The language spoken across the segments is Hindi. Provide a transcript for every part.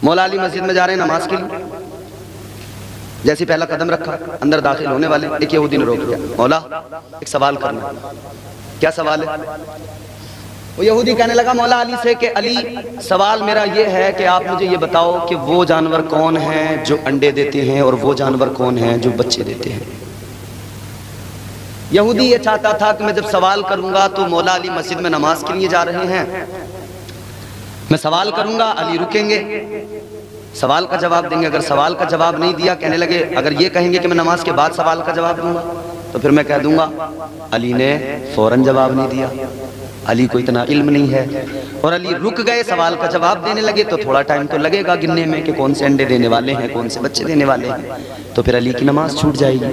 मौला अली मस्जिद में जा रहे हैं नमाज के लिए। जैसे पहला कदम रखा, अंदर दाखिल होने वाले एक यहूदी ने रोक दिया, मौला एक सवाल करना। क्या सवाल है? वो यहूदी कहने लगा मौला अली से कि अली, सवाल मेरा ये है कि आप मुझे ये बताओ कि वो जानवर कौन हैं जो अंडे देते हैं और वो जानवर कौन हैं जो बच्चे देते हैं। यहूदी ये चाहता था कि मैं जब सवाल करूंगा तो मौला अली मस्जिद में नमाज के लिए जा रहे हैं, मैं सवाल करूंगा, अली रुकेंगे, सवाल का जवाब देंगे। अगर सवाल का जवाब नहीं दिया, कहने लगे अगर ये कहेंगे कि मैं नमाज के बाद सवाल का जवाब दूंगा तो फिर मैं कह दूंगा अली ने फौरन जवाब नहीं दिया, अली को इतना इल्म नहीं है। और अली रुक गए, सवाल का जवाब देने लगे तो थोड़ा टाइम तो लगेगा गिनने में कि कौन से अंडे देने वाले हैं, कौन से बच्चे देने वाले हैं, तो फिर अली की नमाज छूट जाएगी।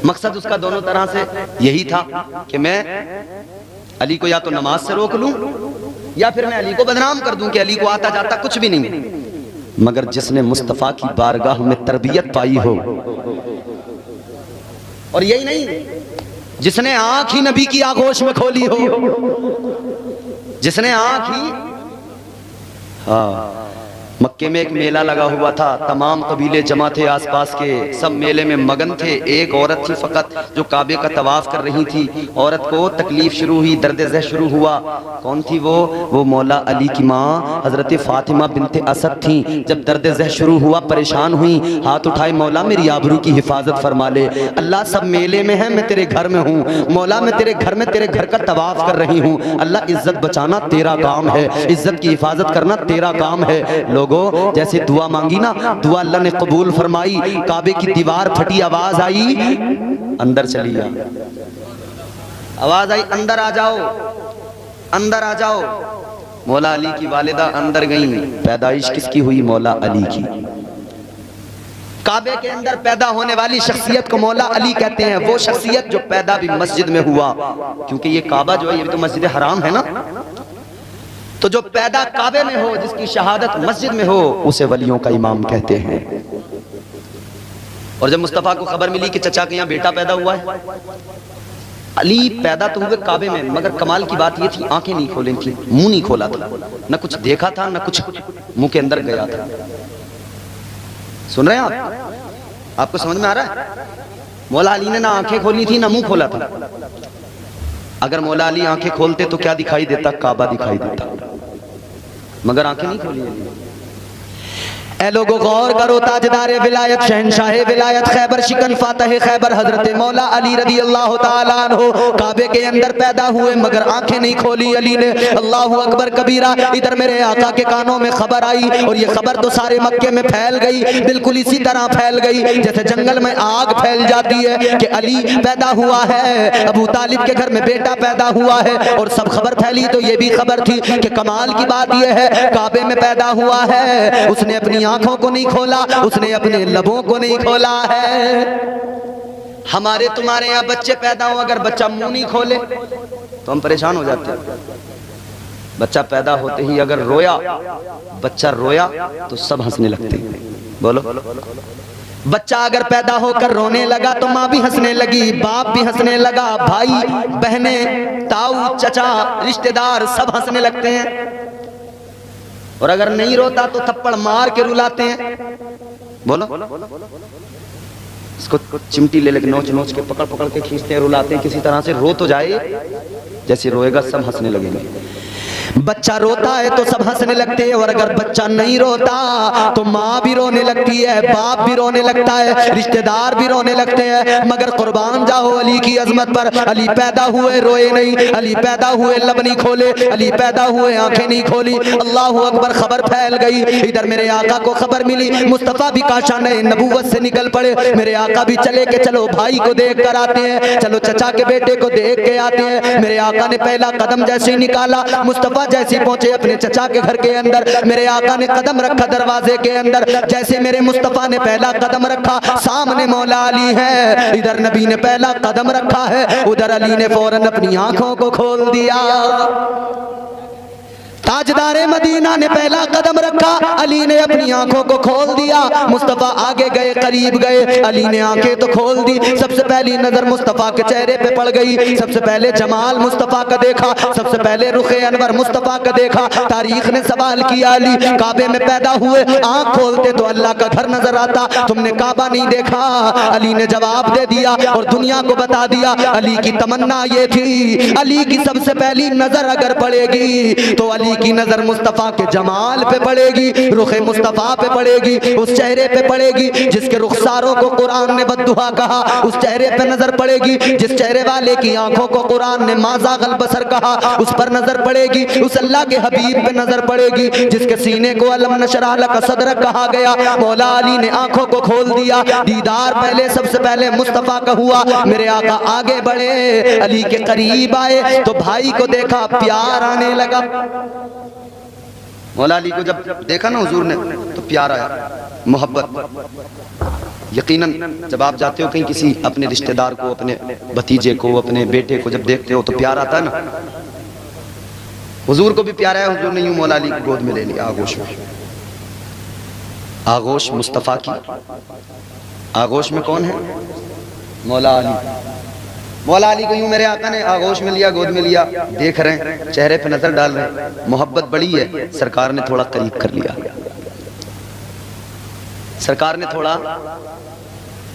मकसद उसका दोनों तरह से यही था कि मैं अली को या तो नमाज से रोक लूं या फिर मैं अली को बदनाम कर दूं कि अली को आता जाता कुछ भी नहीं। मगर जिसने मुस्तफ़ा की बारगाह में तरबियत पाई हो, और यही नहीं, जिसने आंख ही नबी की आगोश में खोली हो, जिसने आंख ही, हाँ, मक्के में एक मेला लगा हुआ था, तमाम कबीले जमा थे आसपास के, सब मेले में मगन थे। एक औरत थी फकत जो काबे का तवाफ कर रही थी। औरत को तकलीफ शुरू हुई, दर्द ज़ह शुरू हुआ। कौन थी वो मौला अली की माँ हजरत फातिमा बिनते असद थी। जब दर्द ज़ह शुरू हुआ, परेशान हुई, हाथ उठाए, मौला मेरी आबरू की हिफाजत फरमा ले। अल्लाह सब मेले में है, मैं तेरे घर में हूँ, मौला मैं तेरे घर में तेरे घर का तवाफ कर रही हूँ। अल्लाह इज्जत बचाना तेरा काम है, इज्जत की हिफाजत करना तेरा काम है। जैसे दुआ मांगी ना, दुआ अल्लाह ने कबूल फरमाई। काबे की दीवार फटी, आवाज आई अंदर चली आ, आवाज आई अंदर आ जाओ, अंदर आ जाओ। मौला अली की वालिदा अंदर गई। पैदाइश किसकी हुई? मौला अली की। काबे के अंदर पैदा होने वाली शख्सियत को मौला अली कहते हैं। वो शख्सियत जो पैदा भी मस्जिद में हुआ, क्योंकि ये काबा जो है ये भी तो मस्जिद हराम है ना, तो जो पैदा काबे में हो, जिसकी शहादत मस्जिद में हो, उसे वलियों का इमाम कहते हैं। और जब मुस्तफ़ा को खबर मिली कि चचा के यहाँ बेटा पैदा हुआ है, अली पैदा तो हुए काबे में, मगर कमाल की बात ये थी आंखें नहीं खोली थी, मुंह नहीं खोला था, न कुछ देखा था न कुछ मुंह के अंदर गया था। सुन रहे हैं आप? आपको समझ में आ रहा है? मौला अली ने ना आंखें खोली थी ना मुंह खोला था। अगर मौला अली आंखें खोलते तो क्या दिखाई देता? काबा दिखाई देता, मगर आंखें नहीं खोली। ए लोगों गौर करो, ताजदारे विलायत, शहनशाह विलायत, खैबर शिकन, फातह खैबर हजरत मौला अली रदी अल्लाह ताला अन्हु काबे के अंदर पैदा हुए, मगर आंखें नहीं खोली अली ने। अल्लाह अकबर कबीरा। इधर मेरे आका के कानों में खबर आई, और ये खबर तो सारे मक्के में फैल गई, बिल्कुल इसी तरह फैल गई जैसे जंगल में आग फैल जाती है कि अली पैदा हुआ है, अबू तालिब के घर में बेटा पैदा हुआ है। और सब खबर फैली तो ये भी खबर थी कि कमाल की बात यह है, काबे में पैदा हुआ है, उसने अपनी आंखों को नहीं खोला, उसने अपने लबों को नहीं खोला है। हमारे तुम्हारे यहाँ बच्चे पैदा हो, अगर बच्चा मुंह नहीं खोले तो हम परेशान हो जाते हैं। बच्चा पैदा होते ही अगर रोया, बच्चा रोया तो सब हंसने लगते हैं। बोलो, बच्चा अगर पैदा होकर रोने लगा तो माँ भी हंसने लगी, बाप भी हंसने लगा, भाई बहने, ताऊ, चचा, रिश्तेदार सब हंसने लगते हैं। और अगर नहीं रोता तो थप्पड़ मार के रुलाते हैं। बोलो, इसको चिमटी ले लेके नोच नोच के पकड़ पकड़ के खींचते हैं, रुलाते हैं, किसी तरह से रो तो जाए। जैसे रोएगा सब हंसने लगेंगे। बच्चा रोता है तो सब हंसने लगते हैं, और अगर बच्चा नहीं रोता तो माँ भी रोने लगती है, बाप भी रोने लगता है, रिश्तेदार भी रोने लगते हैं। मगर कुर्बान जाओ अली की अजमत पर, अली पैदा हुए रोए नहीं, अली पैदा हुए लब नहीं खोले, अली पैदा हुए आंखें नहीं खोली। अल्लाह अकबर। खबर फैल गई। इधर मेरे आका को खबर मिली, मुस्तफ़ा भी काशाने नबूवत से निकल पड़े। मेरे आका भी चले के चलो भाई को देख कर आते हैं, चलो चचा के बेटे को देख के आते हैं। मेरे आका ने पहला कदम जैसे ही निकाला, मुस्तफ़ा जैसे पहुंचे अपने चचा के घर के अंदर, मेरे आका ने कदम रखा दरवाजे के अंदर। जैसे मेरे मुस्तफ़ा ने पहला कदम रखा, सामने मौला अली है, इधर नबी ने पहला कदम रखा है, उधर अली ने फौरन अपनी आंखों को खोल दिया। ताजदारे मदीना ने पहला कदम रखा, अली ने अपनी आंखों को खोल दिया। मुस्तफा आगे गए, करीब गए, अली ने आंखें तो खोल दी। सबसे पहली नजर मुस्तफा के चेहरे पे पड़ गई। सबसे पहले जमाल मुस्तफा का देखा, सबसे पहले रुखे अनवर मुस्तफा का देखा। तारीख ने सवाल किया, अली काबे में पैदा हुए, आंख खोलते तो अल्लाह का घर नजर आता, तुमने काबा नहीं देखा। अली ने जवाब दे दिया और दुनिया को बता दिया, अली की तमन्ना ये थी, अली की सबसे पहली नजर अगर पड़ेगी तो अली की नजर मुस्तफा के जमाल पे पड़ेगी, रुखे मुस्तफा पे पड़ेगी, उस चेहरे पे पड़ेगी जिसके रुखसारों को कुरान ने बद्दुआ कहा, उस चेहरे पे नजर पड़ेगी जिस चेहरे वाले की आंखों को कुरान ने माज़ागल बसर कहा, उस पर नजर पड़ेगी, उस अल्लाह के हबीब पे नजर पड़ेगी जिसके सीने को अलम नशरह लका सदरक कहा गया। मौला अली ने आंखों को खोल दिया, दीदार पहले सबसे पहले मुस्तफा का हुआ। मेरे आका आगे बढ़े, अली के करीब आए तो भाई को देखा, प्यार आने लगा। मौला अली को जब देखा ना हुजूर ने तो प्यार आया, मोहब्बत। यकीनन जब आप जाते हो कहीं किसी अपने रिश्तेदार को, अपने भतीजे को, अपने बेटे को जब देखते हो तो प्यार आता है ना। हुजूर को भी प्यार आया, हुजूर ने यूं मौला अली की गोद में ले लिया, आगोश में। आगोश मुस्तफा की, आगोश में कौन है? मौला अली। मौला अली को यूं मेरे आका ने आगोश में लिया, गोद में लिया, देख रहे हैं, चेहरे पे नजर डाल रहे हैं, मोहब्बत बड़ी है। सरकार ने थोड़ा करीब कर लिया, सरकार ने थोड़ा,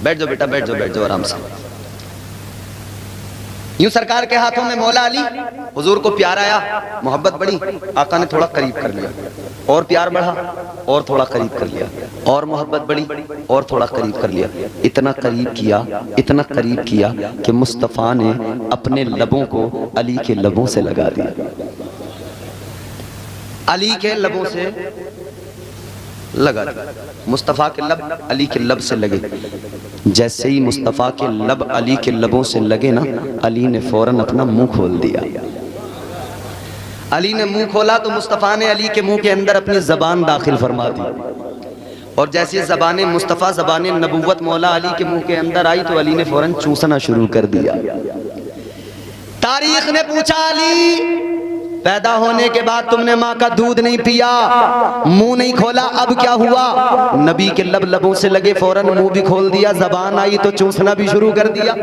बैठ जाओ बेटा, बैठ जाओ, बैठ जाओ आराम से। यूं सरकार के हाथों में मौला अली, हुजूर को प्यार आया, मोहब्बत बड़ी, आका ने थोड़ा करीब कर लिया, और प्यार बढ़ा, और थोड़ा करीब कर लिया, और मोहब्बत बड़ी, और थोड़ा करीब कर लिया। इतना करीब किया, इतना करीब किया कि मुस्तफा ने अपने लबों को अली के लबों से लगा दिया, अली के लबों से लगा दिया। मुस्तफा के लब अली के लब से लगे। जैसे ही मुस्तफा के लब अली के लबों से लगे ना, अली ने फौरन अपना मुंह खोल दिया। अली ने मुंह खोला तो मुस्तफा ने अली के मुंह के अंदर अपनी जबान दाखिल फरमा दी, और जैसे जबान मुस्तफा, जबान नबुव्वत मौला अली के मुंह के अंदर आई तो अली ने फौरन चूसना शुरू कर दिया। तारीख ने पूछा, अली पैदा होने के बाद तुमने माँ का दूध नहीं पिया, मुंह नहीं खोला, अब क्या हुआ? नबी के लब लबों से लगे, फौरन मुंह भी खोल दिया, जबान आई तो चूसना भी शुरू कर दिया।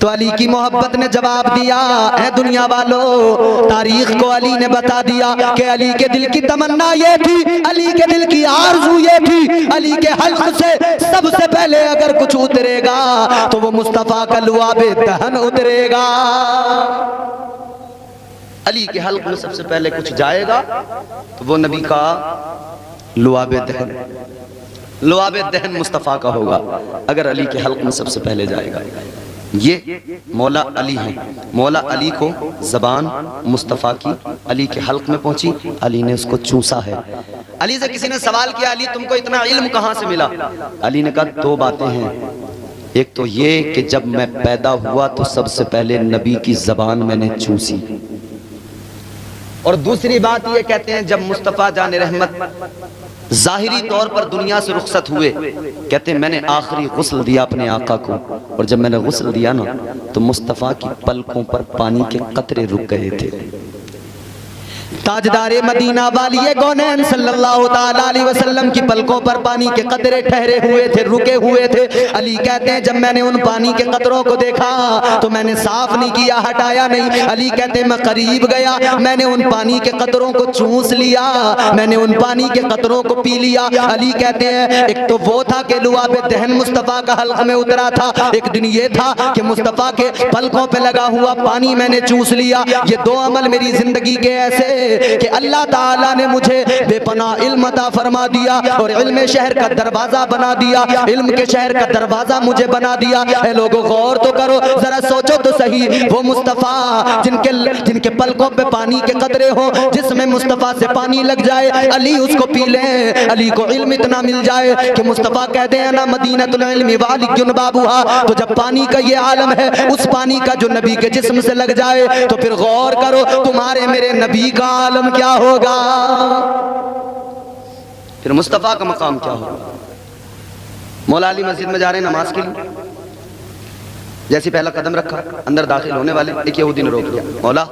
तो अली की मोहब्बत ने जवाब दिया, है दुनिया वालों, तारीख को अली ने बता दिया कि अली के दिल की तमन्ना ये थी, अली के दिल की आरज़ू ये थी, अली के हल्क से सबसे पहले अगर कुछ उतरेगा तो वो मुस्तफा का लुआबे दहन उतरेगा। अली के हल्क में सबसे पहले कुछ जाएगा तो वो नबी का लुआबे दहन, लुआबे दहन मुस्तफ़ा का होगा अगर अली के हल्क में सबसे पहले जाएगा। ये मौला अली हैं। मौला अली को ज़बान मुस्तफ़ा की अली के हल्क में पहुंची, अली ने उसको चूसा है। अली से किसी ने सवाल किया, अली तुमको इतना इल्म कहाँ से मिला? अली ने कहा दो बातें हैं, एक तो ये कि जब मैं पैदा हुआ तो सबसे पहले नबी की ज़बान मैंने चूसी, और दूसरी बात ये कहते हैं जब मुस्तफ़ा जान रहमत ज़ाहिरी तौर पर दुनिया से रुखसत हुए, कहते हैं मैंने आखिरी गुस्ल दिया अपने आका को, और जब मैंने गुस्ल दिया ना तो मुस्तफ़ा की पलकों पर पानी के कतरे रुक गए थे। ताजदारे मदीना वालिए गौनैन सल्लल्लाहु ताला अलैहि वसल्लम की पलकों पर पानी के कतरे ठहरे हुए थे, रुके हुए थे। अली कहते हैं जब मैंने उन पानी के कतरों को देखा तो मैंने साफ नहीं किया, हटाया नहीं। अली कहते हैं मैं करीब गया, मैंने उन पानी के कतरों को चूस लिया, मैंने उन पानी के कतरों को पी लिया। अली कहते हैं एक तो वो था कि लुआबे दहन मुस्तफ़ा का हल्क में उतरा था, एक दिन ये था कि मुस्तफ़ा के पलकों पे लगा हुआ पानी मैंने चूस लिया। ये दो अमल मेरी जिंदगी के ऐसे कि अल्लाह ताला ने मुझे बेपनाह इल्म अता फरमा दिया और इल्म शहर का दरवाजा बना दिया, इल्म के शहर का दरवाजा मुझे बना दिया। ऐ लोगों गौर तो करो, जरा सोचो तो सही, वो मुस्तफ़ा जिनके पलकों पे पानी के कतरे हो, जिसमें मुस्तफ़ा से पानी लग जाए, अली उसको पी ले, अली को इल्म इतना मिल जाए कि मुस्तफ़ा कहते हैं ना मदीनतुल इल्मी वालिकुन बाबुहा। तो जब पानी का ये आलम है, उस पानी का जो नबी के जिस्म से लग जाए तो फिर गौर करो तुम्हारे मेरे नबी का आलम क्या होगा, फिर मुस्तफ़ा का मकाम क्या होगा। मौला अली मस्जिद में जा रहे हैं नमाज के लिए, जैसे पहला कदम रखा अंदर दाखिल होने वाले एक यहूदी ने रोक लिया, मौला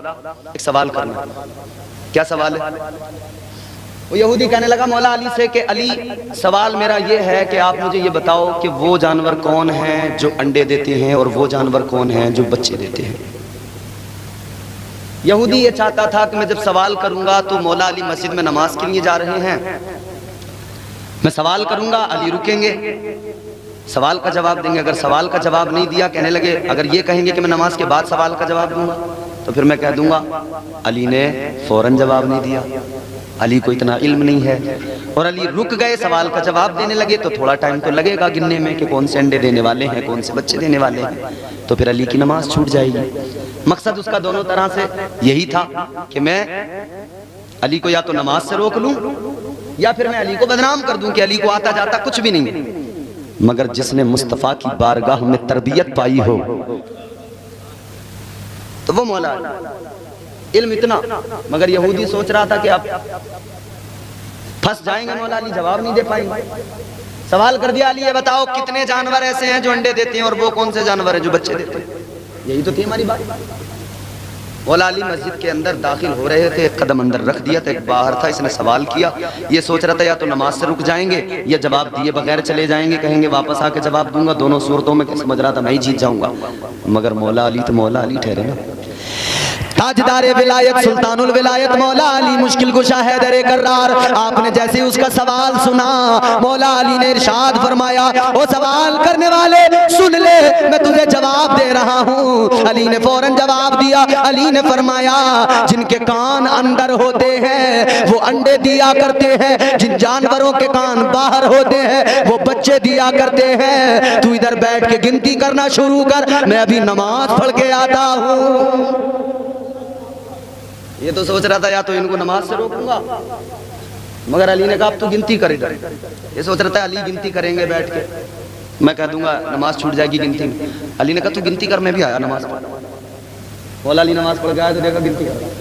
एक सवाल करना। क्या सवाल है? वो यहूदी कहने लगा मौला अली से कि अली, सवाल मेरा ये है कि आप मुझे ये बताओ कि वो जानवर कौन हैं जो अंडे देते हैं और वो जानवर कौन हैं जो बच्चे देते हैं। यहूदी ये चाहता था कि मैं जब सवाल करूंगा तो मौला अली मस्जिद में नमाज के लिए जा रहे हैं, मैं सवाल करूंगा, अली रुकेंगे, सवाल का जवाब देंगे। अगर सवाल का जवाब नहीं दिया, कहने लगे अगर ये कहेंगे कि मैं नमाज के बाद सवाल का जवाब दूंगा, तो फिर मैं कह दूंगा अली ने फौरन जवाब नहीं दिया, अली को इतना इल्म नहीं है। और अली रुक गए, सवाल का जवाब देने लगे, तो थोड़ा टाइम तो लगेगा गिनने में कि कौन से अंडे देने वाले हैं, कौन से बच्चे देने वाले हैं, तो फिर अली की नमाज छूट जाएगी। मकसद उसका दोनों तरह से यही था कि मैं अली को या तो नमाज से रोक लूं या फिर मैं अली को बदनाम कर दूं कि अली को आता जाता कुछ भी नहीं। मगर जिसने मुस्तफा की बारगाह में तरबियत पाई हो तो वो मौला इल्म इतना। मगर यहूदी सोच रहा था कि आप फंस जाएंगे, मौला अली जवाब नहीं दे पाएंगे। सवाल कर दिया, अली ये बताओ कितने जानवर ऐसे हैं जो अंडे देते हैं और वो कौन से जानवर हैं जो बच्चे देते हैं। यही तो थी हमारी बात। मौला अली मस्जिद के अंदर दाखिल हो रहे थे, एक कदम अंदर रख दिया था, एक बाहर था। इसने सवाल किया, ये सोच रहा था या तो नमाज से रुक जाएंगे या जवाब दिए बगैर चले जाएंगे, कहेंगे वापस आके जवाब दूंगा। दोनों सूरतों में समझ रहा था मैं ही जीत जाऊंगा। मगर मौला अली तो मौला अली ठहरे ना, ताजदारे विलायत सुल्तानुल विलायत मौला अली मुश्किल कुशा हैदर कर्रार। आपने जैसे ही उसका सवाल सुना, मौला अली ने इरशाद फरमाया, ओ सवाल करने वाले सुन ले, मैं तुझे जवाब दे रहा हूँ। अली ने फौरन जवाब दिया। अली ने फरमाया, जिनके कान अंदर होते हैं वो अंडे दिया करते हैं, जिन जानवरों के कान बाहर होते हैं वो बच्चे दिया करते हैं। तू इधर बैठ के गिनती करना शुरू कर, मैं अभी नमाज पढ़ के आता हूँ। ये तो सोच रहा था या तो इनको नमाज से रोकूंगा, मगर अली ने कहा अब तू गिनती करेगा। ये सोच रहा था अली गिनती करेंगे बैठ के, मैं कह दूंगा नमाज छूट जाएगी गिनती में। अली ने कहा तू गिनती कर, मैं भी आया नमाज पढ़। मौला अली नमाज पढ़ के आया तो देखा गिनती कर।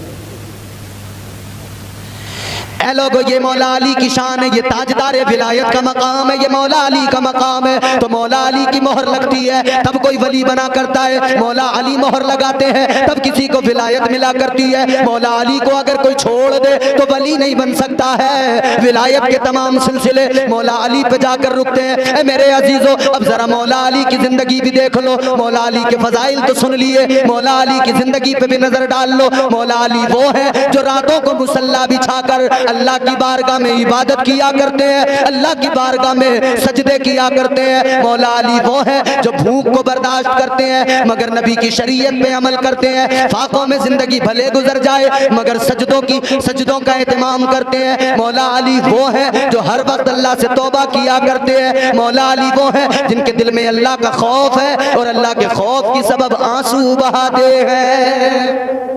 ऐ लोगो, ये मौला अली की शान है, ये ताजदारे विलायत का मकाम है, ये मौला अली का मकाम है। तो मौला अली की मोहर लगती है तब कोई वली बना करता है, मौला अली मोहर लगाते हैं तब किसी को विलायत मिला करती है। मौला अली को अगर कोई छोड़ दे तो वली नहीं बन सकता है। विलायत के तमाम सिलसिले मौला अली पे जाकर रुकते हैं। मेरे अजीजों, अब जरा मौला अली की जिंदगी भी देख लो। मौला अली के फजाइल तो सुन लिए, मौला अली की जिंदगी पे भी नजर डाल लो। मौला अली वो है जो रातों को मुसल्ला बिछाकर अल्लाह की बारगाह में इबादत किया करते हैं, अल्लाह की बारगाह में सजदे किया करते हैं। मौला अली वो है जो भूख को बर्दाश्त करते हैं मगर नबी की शरीयत पे अमल करते हैं। फाकों में जिंदगी भले गुजर जाए मगर सजदों का एहतमाम करते हैं। मौला अली वो है जो हर वक्त अल्लाह से तौबा किया करते हैं। मौला अली वो है जिनके दिल में अल्लाह का खौफ है और अल्लाह के खौफ की सबब आंसू बहाते हैं।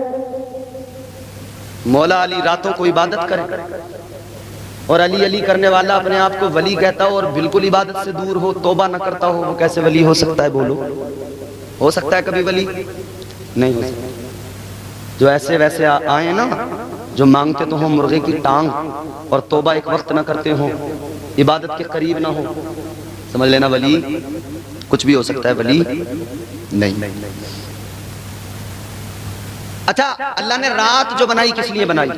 मौला अली रातों को इबादत करे और अली अली करने वाला अपने आप को वली कहता हो और बिल्कुल इबादत से दूर हो, तौबा ना करता हो, वो कैसे वली हो सकता है? बोलो, हो सकता है कभी वली? नहीं हो सकता। जो ऐसे वैसे आए ना, जो मांगते तो हो मुर्गे की टांग और तौबा एक वक्त ना करते हो, इबादत के करीब ना हो, समझ लेना वली कुछ भी हो सकता है, वली नहीं। अच्छा, अल्लाह ने रात जो बनाई किस लिए बनाई?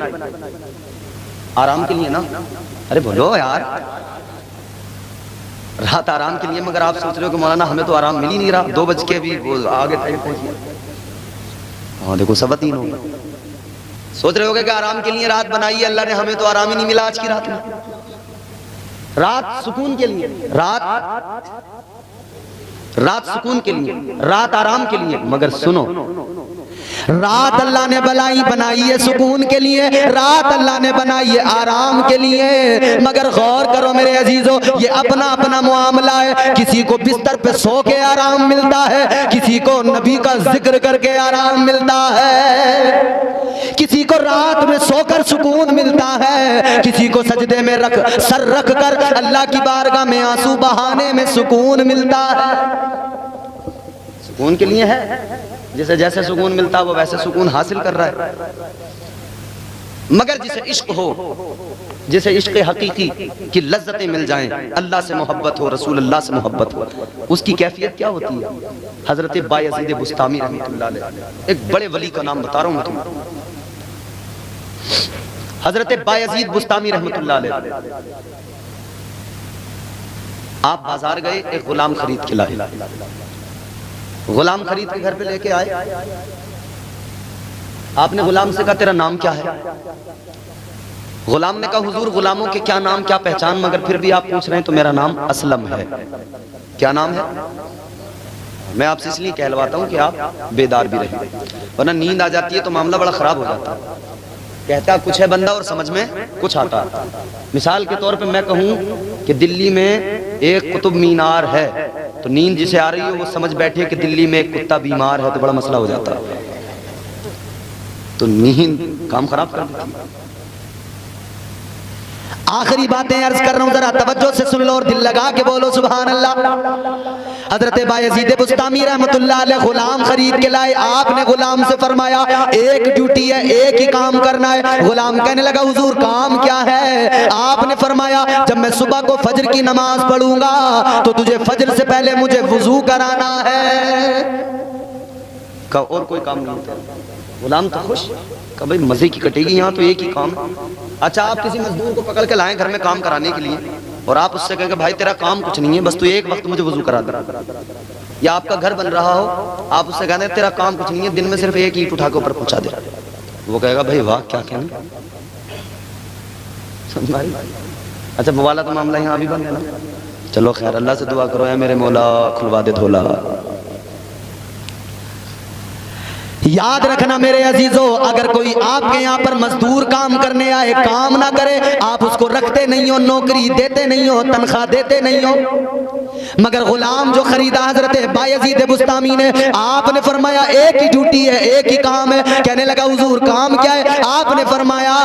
आराम के लिए ना। अरे बोलो यार, रात आराम के लिए, मगर आप सोच रहे हो कि मौलाना हमें तो आराम मिल ही नहीं रहा। 2 बज के भी वो आगे पहुंच गया। हाँ देखो, 3:15 हो गए। सोच रहे होगे कि आराम के लिए रात बनाई है अल्लाह ने, हमें तो आराम ही नहीं मिला आज की रात में। रात सुकून के लिए, रात सुकून के लिए, रात आराम के लिए। मगर सुनो, रात अल्लाह ने बनाई है सुकून के लिए, रात अल्लाह ने बनाई है आराम के लिए। मगर गौर करो मेरे अजीजों, ये अपना अपना मामला है। किसी को बिस्तर पे सो के आराम मिलता है, किसी को नबी का जिक्र करके आराम मिलता है, किसी को रात में सोकर सुकून मिलता है, किसी को सजदे में सर रख कर अल्लाह की बारगाह में आंसू बहाने में सुकून मिलता है। सुकून के लिए है, जिसे जैसे सुकून मिलता है वो वैसे सुकून हासिल कर रहा है। मगर जिसे इश्क हो, जिसे इश्क हकीकी की लज्जतें मिल जाएं, अल्लाह से मोहब्बत हो, रसूल अल्लाह से मोहब्बत हो, उसकी कैफियत क्या होती है? हजरत बायज़ीद बुस्तामी रहमतुल्लाह अलैह, एक बड़े वली का नाम बता रहा हूं मैं तुम्हें। हजरत बायजीद बुस्तामी रहमतुल्लाह अलैह, आप बाजार गए, एक गुलाम खरीद के लाए। गुलाम खरीद के घर पे लेके आए, आपने गुलाम से कहा तेरा नाम क्या है? गुलाम ने कहा हुजूर गुलामों के क्या नाम क्या पहचान, मगर फिर भी आप पूछ रहे हैं तो मेरा नाम असलम है। क्या नाम है? मैं आपसे इसलिए कहलवाता हूं कि आप बेदार भी रहे, वरना नींद आ जाती है तो मामला बड़ा खराब हो जाता है। कहता कुछ है बंदा और समझ में कुछ आता। मिसाल के तौर पे मैं कहूं कि दिल्ली में एक कुतुब मीनार है, तो नींद जिसे आ रही है वो समझ बैठे कि दिल्ली में एक कुत्ता बीमार है, तो बड़ा मसला हो जाता है। तो नींद काम खराब कर देती है। आखिरी बातें अर्ज कर रहा हूं, जरा तवज्जो से सुन लो और दिल लगा के बोलो सुभान अल्लाह। हजरत बायजीद बुस्तामी रहमतुल्लाह अलैह गुलाम खरीद के लाए। आपने गुलाम से फरमाया एक ड्यूटी है, एक ही काम करना है। गुलाम कहने लगा हुजूर काम क्या है? आपने फरमाया जब मैं सुबह को फजर की नमाज पढ़ूंगा तो तुझे फजर से पहले मुझे वुजू कराना है। का और कोई काम नहीं होता। गुलाम तो खुश, का भाई मजे की कटेगी, यहाँ तो एक ही काम। अच्छा आप किसी मजदूर को पकड़ के लाए घर में काम कराने के लिए, और आप उससे कहेंगे भाई तेरा काम कुछ नहीं है, बस तू एक वक्त मुझे वजू करा दे। या आपका घर बन रहा हो, आप उससे कहते तेरा काम कुछ नहीं है, दिन में सिर्फ एक ईंट उठा के ऊपर पहुंचा दे। वो कहेगा भाई वाह क्या कहना। अच्छा वो वाला तो मामला यहाँ अभी बंद है ना। चलो खैर, अल्लाह से दुआ करो है मेरे मौला खुलवा दे धोला। याद रखना मेरे अजीजों, अगर कोई आपके यहाँ पर मजदूर काम करने आए, काम ना करे, आप उसको रखते नहीं हो, नौकरी देते नहीं हो, तनख्वाह देते नहीं हो। मगर गुलाम जो खरीदा हजरत बायजीद बुस्तामी ने, आपने फरमाया एक ही ड्यूटी है, एक ही काम है। कहने लगा हुजूर काम क्या है? आपने फरमाया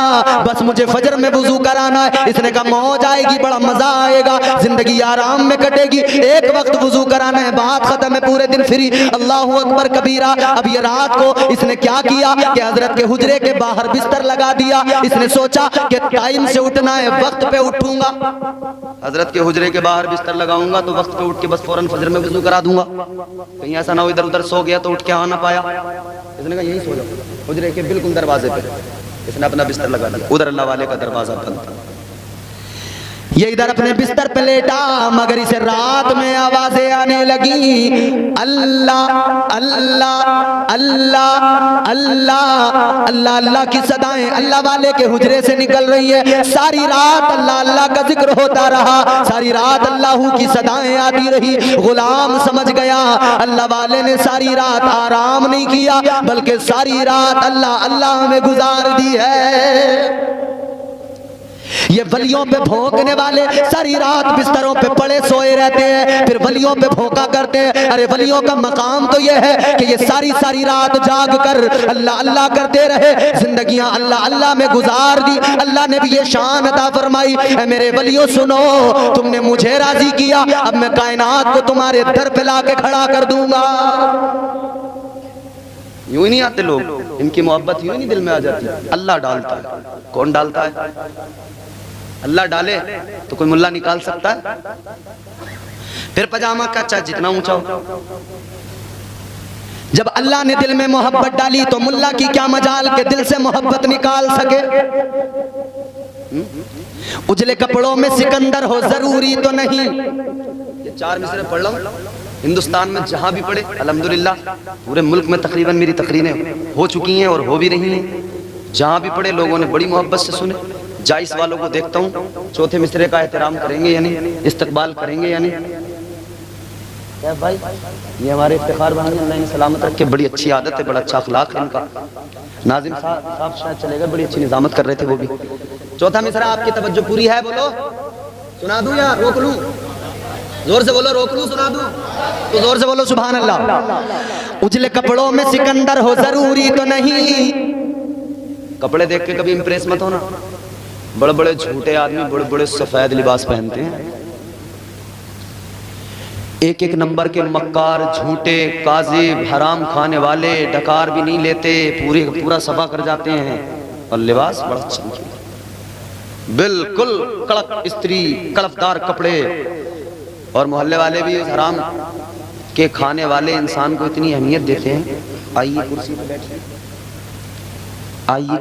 बस मुझे फजर में वुजू कराना है। इसने कहा मौज आएगी, बड़ा मजा आएगा, जिंदगी आराम में कटेगी, एक वक्त वुजू कराना है, बात खत्म है, पूरे दिन फ्री। अल्लाह अकबर कबीरा। अब ये रात को इसने क्या किया कि हजरत के हुजरे के बाहर बिस्तर लगा दिया। इसने सोचा कि टाइम से उठना है, वक्त पे उठूंगा, हजरत के हुजरे के बाहर बिस्तर लगाऊंगा तो वक्त पे उठ के बस फौरन फजर में वुजू करा दूंगा। कहीं ऐसा ना हो इधर उधर सो गया तो उठ के आ ना पाया। इसने कहा यही सो जाओ, हुजरे के बिल्कुल दरवाजे पे। इसने अपना बिस्तर लगा दिया, उधर अल्लाह वाले का दरवाजा बंद था। ये इधर अपने बिस्तर पे लेटा, मगर इसे रात में आवाजें आने लगी, अल्लाह अल्लाह अल्लाह अल्लाह अल्लाह अल्लाह की सदाएं अल्लाह वाले के हुजरे से निकल रही है। सारी रात अल्लाह अल्लाह का जिक्र होता रहा, सारी रात अल्लाह की सदाएं आती रही। गुलाम समझ गया अल्लाह वाले ने सारी रात आराम नहीं किया, बल्कि सारी रात अल्लाह अल्लाह में गुजार दी है। ये वलियों पे भौंकने वाले सारी रात बिस्तरों पे पड़े सोए रहते हैं, फिर वलियों पे भौंका करते हैं। अरे वलियों का मकाम तो ये है कि ये सारी सारी रात जाग कर अल्लाह अल्लाह करते रहे, जिंदगियां अल्लाह अल्लाह में गुजार दी। अल्लाह ने भी ये शान अता फरमाई, ऐ मेरे वलियों सुनो, तुमने मुझे राजी किया, अब मैं कायनात को तुम्हारे दर पे ला के खड़ा कर दूंगा। यूं ही नहीं आते लोग, इनकी मोहब्बत यूं ही नहीं दिल में आ जाती। अल्लाह डालता है। कौन डालता है? अल्लाह डाले तो कोई मुल्ला निकाल सकता है? फिर पजामा का चाहे जितना ऊंचा हो। जब अल्लाह ने दिल में मोहब्बत डाली तो मुल्ला की क्या मजाल के दिल से मोहब्बत निकाल सके। उजले कपड़ों में सिकंदर हो जरूरी तो नहीं। ये 4 मिसरे पढ़ लो, हिंदुस्तान में जहां भी पढ़े अल्हम्दुलिल्लाह, पूरे मुल्क में तकरीबन मेरी तकरीरें हो चुकी हैं और हो भी रही हैं। जहां भी पढ़े लोगों ने बड़ी मोहब्बत से सुने। जाइस वालों को देखता हूँ, चौथे मिसरे का एहतराम करेंगे यानी इस्तकबाल करेंगे यानी क्या भाई, ये हमारे इफ्तिखार बहाने अल्लाह ने सलामत रखे। बड़ी अच्छी आदत है, बड़ा अच्छा अखलाक है इनका। नाजिम साहब शायद चले गए, बड़ी अच्छी निजामत कर रहे थे वो भी। चौथा मिसरा आपकी तवज्जो पूरी है? बोलो, सुना दूं या रोक लूं? जोर से बोलो, रोक लूं सुना दूं? तो जोर से बोलो सुभान अल्लाह। उजले कपड़ों में सिकंदर हो जरूरी तो नहीं। कपड़े देख के कभी इंप्रेस मत होना। बड़े बड़े झूठे आदमी बड़े बड़े सफेद लिबास पहनते हैं, एक एक नंबर के मक्कार, झूठे, काजिब, हराम खाने वाले, डकार भी नहीं लेते, पूरा सफा कर जाते हैं और लिबास बड़ा चमकीला, बिल्कुल कड़क स्त्री, कड़कदार कपड़े। और मोहल्ले वाले भी उस हराम के खाने वाले इंसान को इतनी अहमियत देते हैं। आइए कुर्सी पर बैठिए। आइए,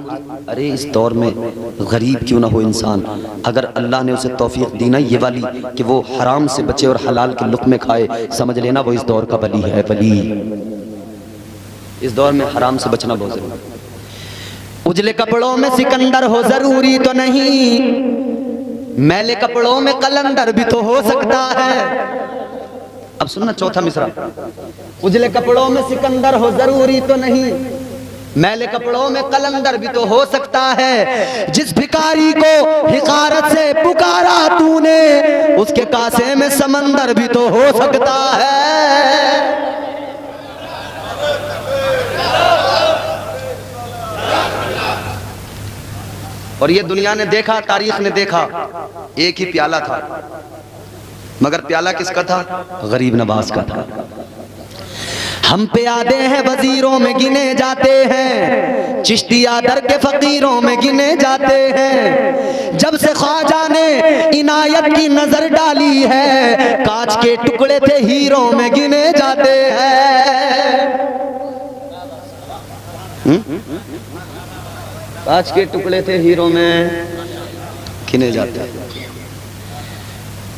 अरे इस दौर में गरीब क्यों ना हो इंसान, अगर अल्लाह ने उसे तौफीक दी ना ये वाली कि वो हराम से बचे और हलाल के लुक़्मे खाए, समझ लेना वो इस दौर का वली है। वली इस दौर में हराम से बचना बहुत जरूरी है। उजले कपड़ों में सिकंदर हो जरूरी तो नहीं, मैले कपड़ों में कलंदर भी तो हो सकता है। अब सुनना चौथा मिसरा, उजले कपड़ों में सिकंदर हो जरूरी तो नहीं, मैले कपड़ों में कलंदर भी तो हो सकता है। जिस भिखारी को हिकारत से पुकारा तूने, उसके कासे में समंदर भी तो हो सकता है। और ये दुनिया ने देखा, तारीख ने देखा, एक ही प्याला था, मगर प्याला किसका था? गरीब नवाज का था। हम पे आदे हैं वजीरों में गिने जाते हैं, चिश्तिया दर के फकीरों में गिने जाते हैं। जब से ख्वाजा ने इनायत की नजर डाली है, कांच के टुकड़े थे हीरों में गिने जाते हैं। कांच के टुकड़े थे हीरों में गिने जाते हैं।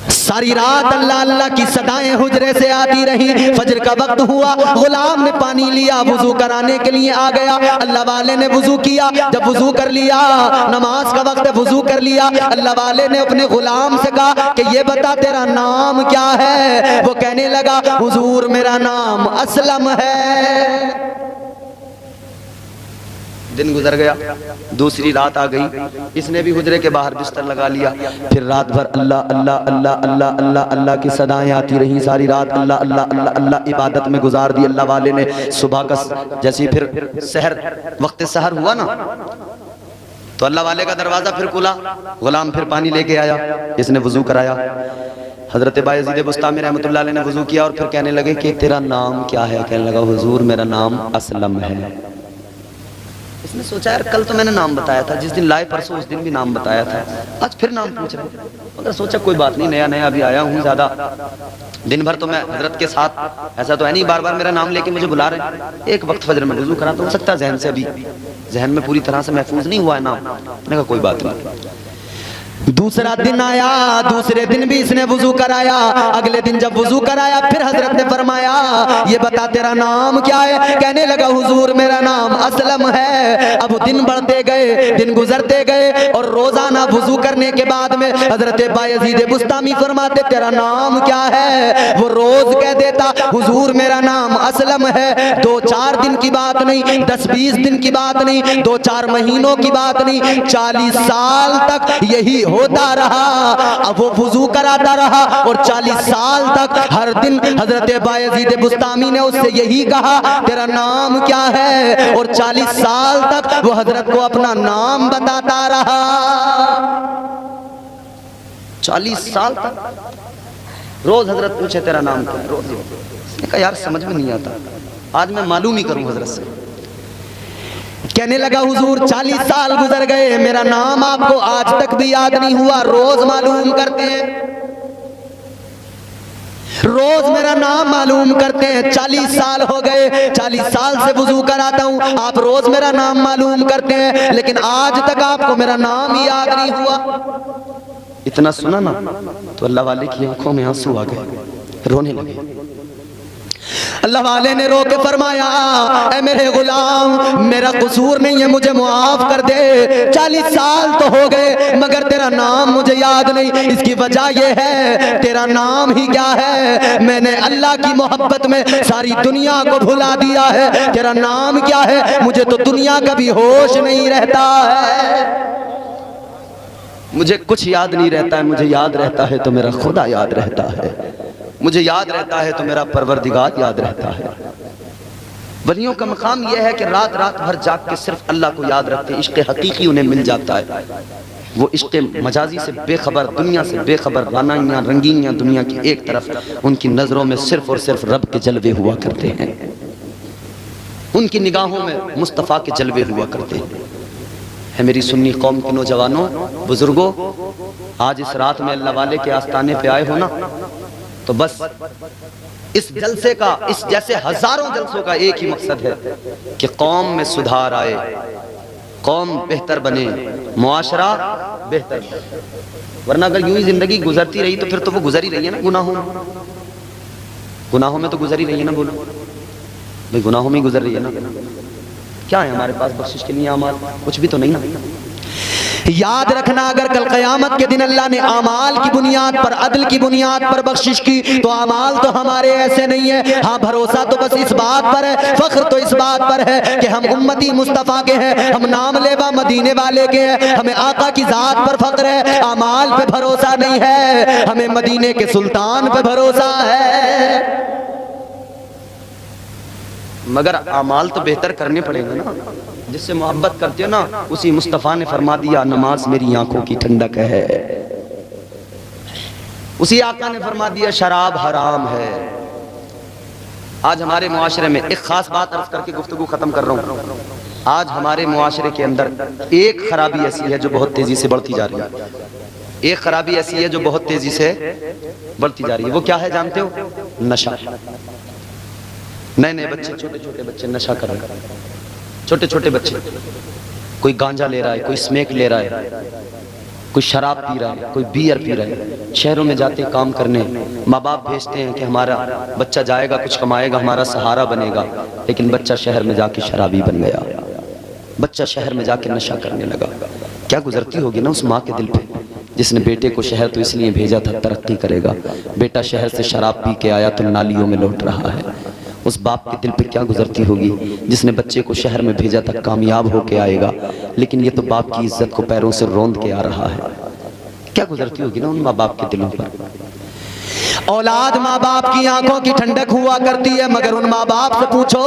सारी रात अल्लाह अल्लाह की सदाएं हुजरे से आती रही। फजर का वक्त हुआ, गुलाम ने पानी लिया, वुजू कराने के लिए आ गया। अल्लाह वाले ने वुजू किया, जब वुजू कर लिया, नमाज का वक्त है, वुजू कर लिया। अल्लाह वाले ने अपने गुलाम से कहा कि ये बता तेरा नाम क्या है? वो कहने लगा हुजूर मेरा नाम असलम है। दिन गुजर गया, दूसरी रात आ गई, इसने भी हुजरे के बाहर बिस्तर लगा लिया। फिर रात भर अल्लाह अल्लाह अल्लाह अल्लाह अल्लाह अल्लाह की सदाएं आती रही। सारी रात अल्लाह अल्लाह अल्लाह अल्लाह इबादत में गुजार दी। अल्लाह वाले ने सुबह का जैसी फिर सहर वक्त सहर हुआ ना, तो अल्लाह वाले का दरवाजा फिर खुला, गुलाम फिर पानी लेके आया, इसने वुजू कराया। हजरत बायज़ीद बुस्तामी रहमतुल्लाह अलैह ने वुजू किया और फिर कहने लगे कि तेरा नाम क्या है? कहने लगा हुजूर मेरा नाम असलम है। इसने सोचा यार कल तो मैंने नाम बताया था, जिस दिन लाए परसों उस दिन भी नाम बताया था, आज फिर नाम पूछ रहे हैं। मगर सोचा कोई बात नहीं, नया नया अभी आया हूँ, ज्यादा दिन भर तो मैं हजरत के साथ, ऐसा तो है नहीं बार बार मेरा नाम लेके मुझे बुला रहे। एक वक्त फजर में वुजू करा तो हो सकता है जहन से अभी जहन में पूरी तरह से महफूज नहीं हुआ है नाम। मैंने कहा कोई बात नहीं। दूसरा दिन आया, दूसरे दिन भी इसने वुजू कराया। अगले दिन जब वुजू कराया फिर हजरत ने फरमाया ये बता तेरा नाम क्या है? कहने लगा हुजूर मेरा नाम असलम है। अब दिन बढ़ते गए, दिन गुजरते गए और रोजाना वुजू करने के बाद में हजरत बायज़ीद बुस्तामी फरमाते तेरा नाम क्या है? वो रोज कह देता हुजूर मेरा नाम असलम है। 2-4 दिन की बात नहीं, 10-20 दिन की बात नहीं, 2-4 महीनों की बात नहीं, 40 साल तक यही होता रहा। अब वो वुजू कराता रहा और 40 साल तक हर दिन हजरत बायज़ीद बुस्तामी ने उससे यही कहा तेरा नाम क्या है? और 40 साल तक वो हजरत को अपना नाम बताता रहा। 40 साल तक रोज हजरत पूछे तेरा नाम क्या है? रोज उसने कहा यार समझ में नहीं आता, आज मैं मालूम ही करूं हजरत से। कहने लगा हुजूर 40 साल गुजर गए, मेरा नाम आपको आज तक भी याद नहीं हुआ, रोज मालूम करते हैं, रोज मेरा नाम मालूम करते हैं। 40 साल हो गए, 40 साल से वुजू कराता हूँ, आप रोज मेरा नाम मालूम करते हैं, लेकिन आज तक आपको मेरा नाम ही याद नहीं हुआ। इतना सुना ना तो अल्लाह वाले की आंखों में आंसू आ गए, रोने लगे। अल्लाह वाले ने रो के फरमाया ऐ मेरे गुलाम मेरा कसूर नहीं है, मुझे मुआफ कर दे। 40 साल तो हो गए मगर तेरा नाम मुझे याद नहीं। इसकी वजह यह है तेरा नाम ही क्या है? मैंने अल्लाह की मोहब्बत में सारी दुनिया को भुला दिया है। तेरा नाम क्या है? मुझे तो दुनिया का भी होश नहीं रहता है, मुझे कुछ याद नहीं रहता है, मुझे याद रहता है तो मेरा खुदा याद रहता है, मुझे याद रहता है तो मेरा परवरदिगार याद रहता है। वलियों का मकाम यह है कि रात रात भर जाग के सिर्फ अल्लाह को याद रखते हैं, इश्क़ हकीकी उन्हें मिल जाता है। वो इश्क़ मजाजी से बेखबर, दुनिया से बेखबर, रानाइयाँ रंगीनियाँ दुनिया की एक तरफ, उनकी नज़रों में सिर्फ और सिर्फ रब के जलवे हुआ करते हैं, उनकी निगाहों में मुस्तफ़ा के जलवे हुआ करते हैं। है मेरी सुन्नी कौम के नौजवानों बुजुर्गों, आज इस रात में अल्लाह वाले के आस्थाने पे आए हो ना, तो बस इस जलसे का, इस जैसे हजारों जलसों का एक ही मकसद है कि कौम में सुधार आए, कौम बेहतर बने, मुआशरा बेहतर बने। वरना अगर यूं ही जिंदगी गुजरती रही तो फिर तो वो गुजर ही रही है ना गुनाहों में। गुनाहों में तो गुजर ही रही है ना, बोलो भाई, गुनाहों में ही गुजर रही है ना। क्या है हमारे पास बख्शिश के लिए अमाल? कुछ भी तो नहीं ना। याद रखना, अगर कल क़यामत के दिन अल्लाह ने अमाल की बुनियाद पर, अदल की बुनियाद पर बख्शिश की, तो अमाल तो हमारे ऐसे नहीं है। हाँ, भरोसा तो बस इस बात पर है, फख्र तो इस बात पर है कि हम उम्मती मुस्तफ़ा के हैं, हम नाम लेवा मदीने वाले के हैं, हमें आका की ज़ात पर फख्र है। अमाल पे भरोसा नहीं है, हमें मदीने के सुल्तान पे भरोसा है। मगर अमाल तो बेहतर करने पड़ेंगे ना। जिससे मोहब्बत करते हो ना, उसी मुस्तफ़ा ने फरमा दिया नमाज मेरी आंखों की ठंडक है। उसी आका ने फरमा दिया शराब हराम है। आज हमारे मुआशरे में एक खास बात अर्ज करके गुफ्तगू खत्म कर रहा हूँ। आज हमारे मुआशरे के अंदर एक खराबी ऐसी है जो बहुत तेजी से बढ़ती जा रही है। एक खराबी ऐसी है जो बहुत तेजी से बढ़ती जा रही है। वो क्या है जानते हो? नशा। नए नए बच्चे, छोटे छोटे बच्चे नशा कर रहे हैं। छोटे छोटे बच्चे, कोई गांजा ले रहा है, कोई स्मेक ले रहा है, कोई शराब पी रहा है, कोई बियर पी रहा है। शहरों में जाते काम करने, माँ बाप भेजते हैं कि हमारा बच्चा जाएगा, कुछ कमाएगा, हमारा सहारा बनेगा, लेकिन बच्चा शहर में जाके शराबी बन गया। बच्चा शहर में जाके नशा करने लगा। क्या गुजरती होगी ना उस माँ के दिल पे, जिसने बेटे को शहर तो इसलिए भेजा था तरक्की करेगा, बेटा शहर से शराब पी के आया तो नालियों में लौट रहा है। उस बाप के दिल पे क्या गुजरती होगी जिसने बच्चे को शहर में भेजा था कामयाब होके आएगा, लेकिन ये तो बाप की इज्जत को पैरों से रौंद के आ रहा है। क्या गुजरती होगी ना उन माँ बाप के दिलों पर। औलाद माँ बाप की आंखों की ठंडक हुआ करती है, मगर उन माँ बाप से पूछो